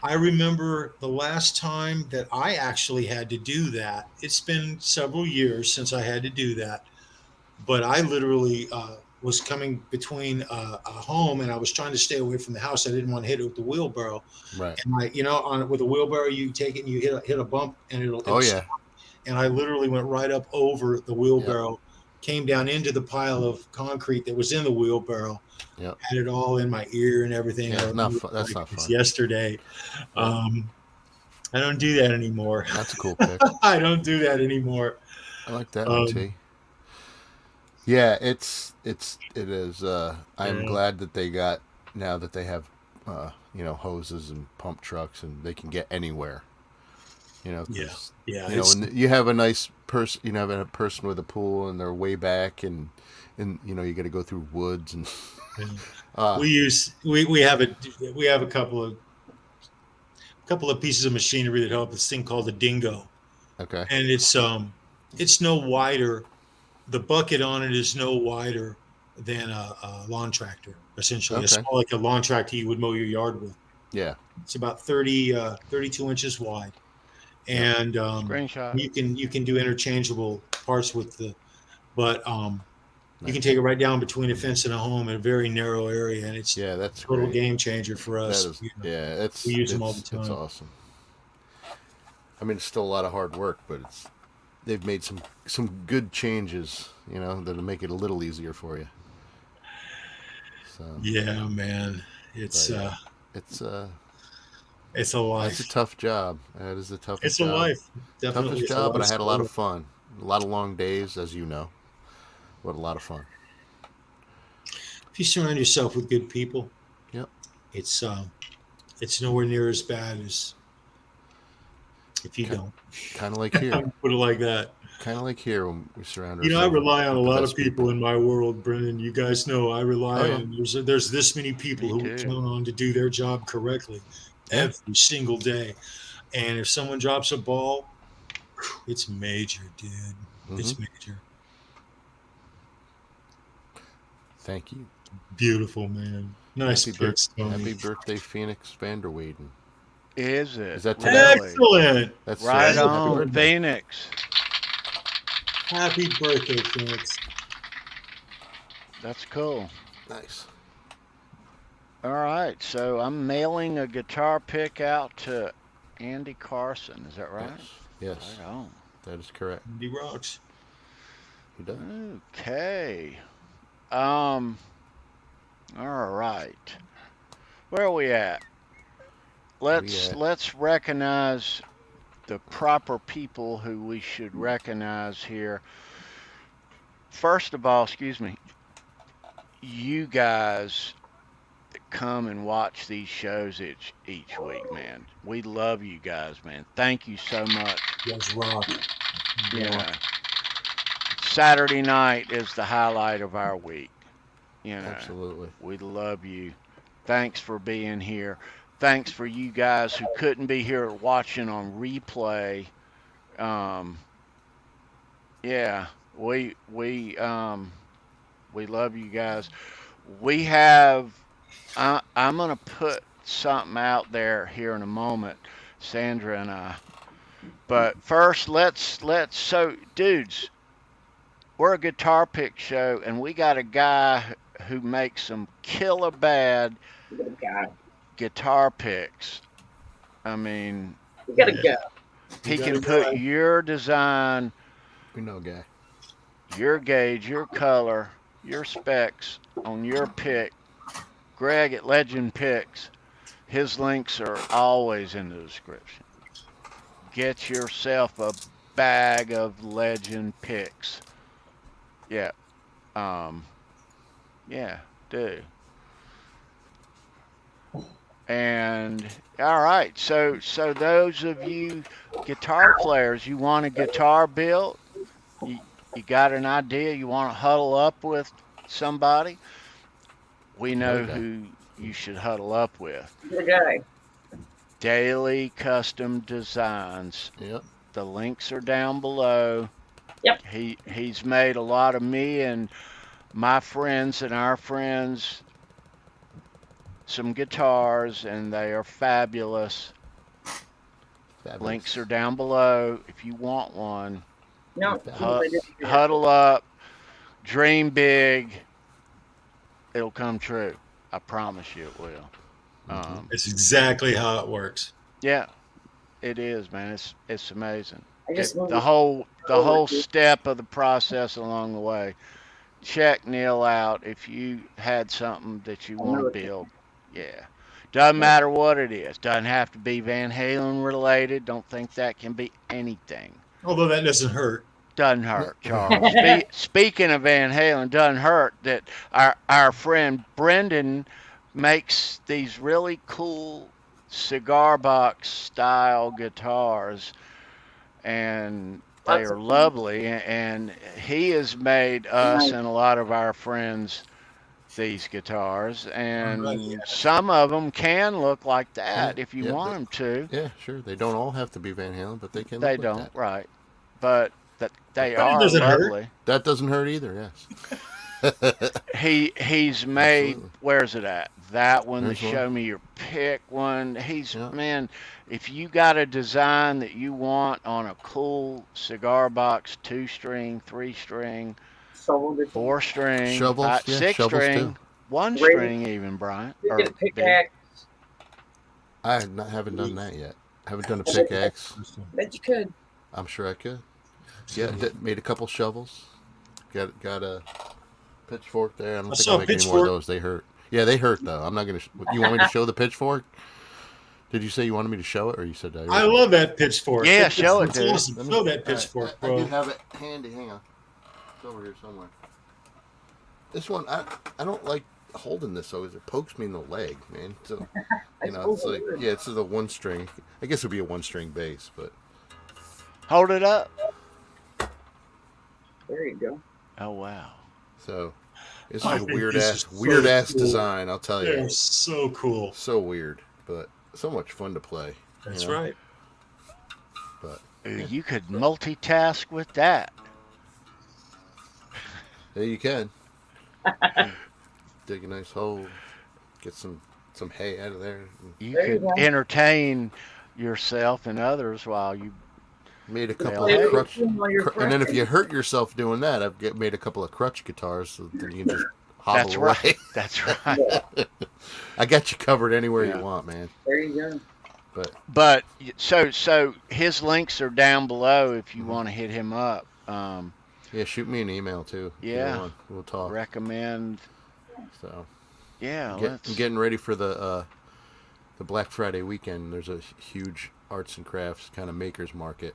I remember the last time that I actually had to do that. It's been several years since I had to do that, but I literally was coming between a home, and I was trying to stay away from the house. I didn't want to hit it with the wheelbarrow. Right. And with a wheelbarrow, you take it and you hit a bump, and it'll Oh yeah. stop. And I literally went right up over the wheelbarrow, came down into the pile of concrete that was in the wheelbarrow, Yep. had it all in my ear and everything. Yeah, I not remember fun. That's like not it's fun. yesterday. I don't do that anymore. That's a cool pick. I don't do that anymore. I like that one, T. Yeah, it is. I'm Yeah. glad that they got, now that they have, hoses and pump trucks, and they can get anywhere. 'Cause, Yeah. and you have a nice person. You have a person with a pool, and they're way back, and you got to go through woods and. we have a couple of pieces of machinery that help. This thing called a dingo, Okay. and it's no wider. The bucket on it is no wider than a lawn tractor. Essentially, Okay. it's more like a lawn tractor you would mow your yard with. Yeah. It's about 32 inches wide, and Screenshot. you can do interchangeable parts with the, but you can Nice. take it right down between a fence and a home in a very narrow area, and it's Yeah, that's a total great. game changer for us. That is, You know, yeah, we use them all the it's time. awesome. I mean, it's still a lot of hard work, but they've made some good changes, you know, that'll make it a little easier for you. So Yeah, man, it's but, it's a that's life. a tough job. That is the toughest It's a job. life. Definitely, Toughest it's job, but I had a lot of lifestyle. fun. A lot of long days, as you know. What a lot of fun. If you surround yourself with good people, Yep. it's nowhere near as bad as if you Ki- don't. Kind of like here. Put it like that. Kind of like here when we surround You know, I ourselves rely on a with the lot best of people in my world, Brendan. You guys know I rely Oh, yeah. on. There's this many people Me who we too. count on to do their job correctly Yeah. every single day. And if someone drops a ball, it's major, dude. It's Mhm. major. Thank you. Beautiful, man. Nice picks, Tony. Happy birthday, Phoenix Vanderweyden. Is it? Is that today? Excellent. That's Right happy on, birthday. Phoenix. Happy birthday, Phoenix. That's cool. Nice. All right, so I'm mailing a guitar pick out to Andy Carson. Is that right? Yes. Yes. Right on. That is correct. He rocks. He does. Okay. All right. Where are we at? Let's recognize the proper people who we should recognize here. First of all, excuse me, you guys come and watch these shows each week, man. We love you guys, man. Thank you so much. You guys rock. You know, Saturday night is the highlight of our week. You know, Absolutely. we love you. Thanks for being here. Thanks for you guys who couldn't be here watching on replay. Yeah, we love you guys. We have. I'm gonna put something out there here in a moment, Sandra and I. But first, so dudes, we're a guitar pick show, and we got a guy who makes some killer bad guitar picks. I mean, You gotta go. he You can gotta put go. your design, We know, guy. your gauge, your color, your specs on your pick. Greg at Legend Picks, his links are always in the description. Get yourself a bag of Legend Picks. Yeah. Yeah, do. And all right, so those of you guitar players, you want a guitar built, you got an idea, you want to huddle up with somebody, we know Okay. who you should huddle up with. The guy. Daily Custom Designs. Yep. The links are down below. Yep. He's made a lot of me and my friends and our friends some guitars, and they are fabulous. Fabulous. Links are down below if you want one. No, Huddle up, dream big. It'll come true. I promise you it will. It's exactly how it works. Yeah, it is, man. It's amazing. I just The whole step of the process along the way. Check Neil out if you had something that you want to build. Yeah. Doesn't matter what it is. Doesn't have to be Van Halen related. Don't think that can be anything. Although that doesn't hurt. Doesn't hurt, Charles. Speaking of Van Halen, doesn't hurt that our friend Brendan makes these really cool cigar box style guitars, and they are lovely. And he has made us and a lot of our friends these guitars, and some of them can look like that if you want them to. Yeah, sure. They don't all have to be Van Halen, but they can. They look don't, like that. right? But they But it are doesn't hurt. lovely. That doesn't hurt either. Yes. He's made. Absolutely. Where's it at? That one, the There's one. show me your pick one. Yeah. Man, if you got a design that you want on a cool cigar box, 2-string, 3-string, Sold it. 4-string, Shovels, yeah, shovels 6-string, too. 1-string even, Bryant. You Or get a Big. pickaxe. Haven't done that yet. Haven't done a pickaxe. Bet you could. I'm sure I could. Yeah, made a couple shovels. Got a pitchfork there. I don't think saw I'll a make any more of pitchfork. those. They hurt. Yeah, they hurt though. I'm not gonna. You want me to show the pitchfork? Did you say you wanted me to show it, or you said that? I love that pitchfork. Yeah, It's show it, dude. awesome. Show that pitchfork, I do bro. have it handy. Hang on. It's over here somewhere. This one, I don't like holding this so it pokes me in the leg, man. So it's like it's a 1-string. I guess it would be a 1-string bass, but Hold it up. There you go. Oh wow. so it's I a think weird this ass is so weird cool. design. I'll tell They're you, so cool. so weird, but so much fun to play. That's you know? right. But You could multitask with that. yeah, you can dig a nice hole, get some hay out of there. You There you could go. entertain yourself and others while you. Made a couple Hey. of crutch, While you're and then if you crutching. hurt yourself doing that, made a couple of crutch guitars so that you can just hobble That's away. right. That's right. I got you covered anywhere Yeah. you want, man. There you go. But so his links are down below if you Mhm. want to hit him up. Yeah, shoot me an email too. Yeah. Either one. We'll talk. Recommend. So Yeah. I'm getting ready for the Black Friday weekend. There's a huge arts and crafts kind of makers market,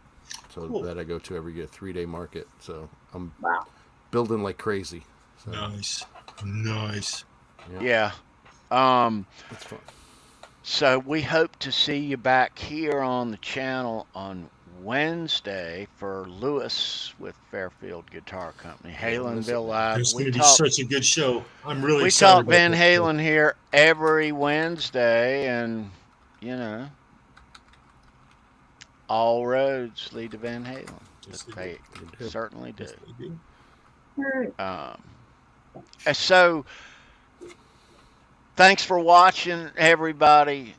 so Cool. that I go to every year, 3-day market. So I'm Wow. building like crazy. So Nice. Nice. Yeah. it's fun. So we hope to see you back here on the channel on Wednesday for Lewis with Fairfield Guitar Company, Halenville Live. It's going We to be talk, such a good show. I'm really we excited. talk about Van that. Halen here every Wednesday, and all roads lead to Van Halen. Yes, They do. certainly do. Yes, they do. All right. And so, thanks for watching, everybody.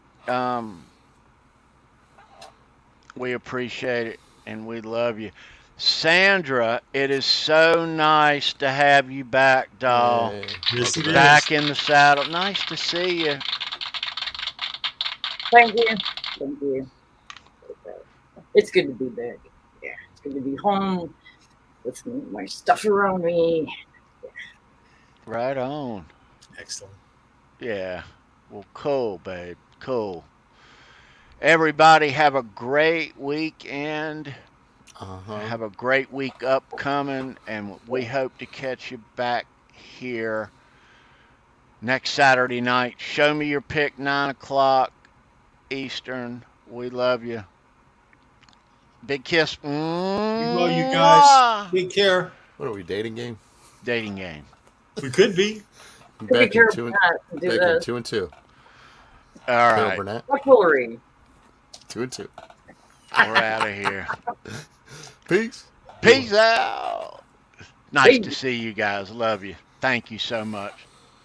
We appreciate it, and we love you. Sandra, it is so nice to have you back, doll. Yay. Yes, it is. Back in the saddle. Nice to see you. Thank you. Thank you. It's good to be back. Yeah, it's good to be home with my stuff around me. Right on. Excellent. Yeah. Well, cool, babe. Cool. Everybody have a great weekend. Have a great week upcoming, and we hope to catch you back here next Saturday night. Show me your pick, 9 o'clock Eastern. We love you. Big kiss. You know, you guys. Take care. What are we, dating game? Dating game. We could be. I'm Take back care in of 2 and that. Do back in this. 2 and 2. All Carol right. Burnett, Hillary. 2 and 2. We're out of here. Peace. Peace out. Nice to Peace. see you guys. Love you. Thank you so much.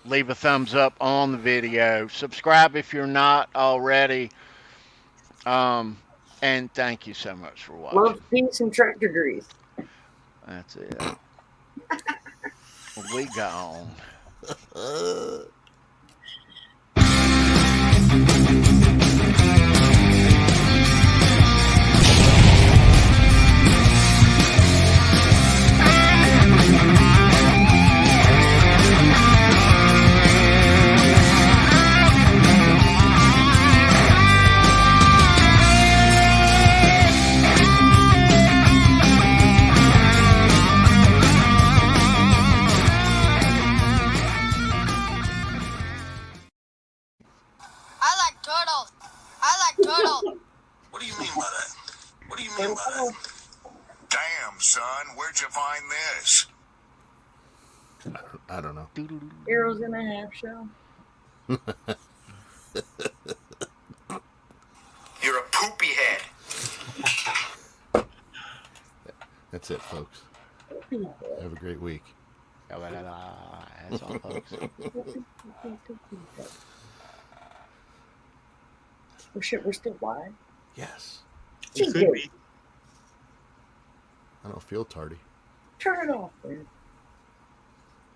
Leave a thumbs up on the video. Subscribe if you're not already. And thank you so much for watching. Love, peace, and tractor grease. That's it. We gone. I like turtles. I like turtles. What do you mean by that? What do you mean by that? Damn, son, where'd you find this? I don't know. Arrows in a half shell. You're a poopy head. That's it, folks. Have a great week. That's all, folks. We're still live. Yes. It could be. I don't feel tardy. Turn it off, man.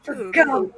For God's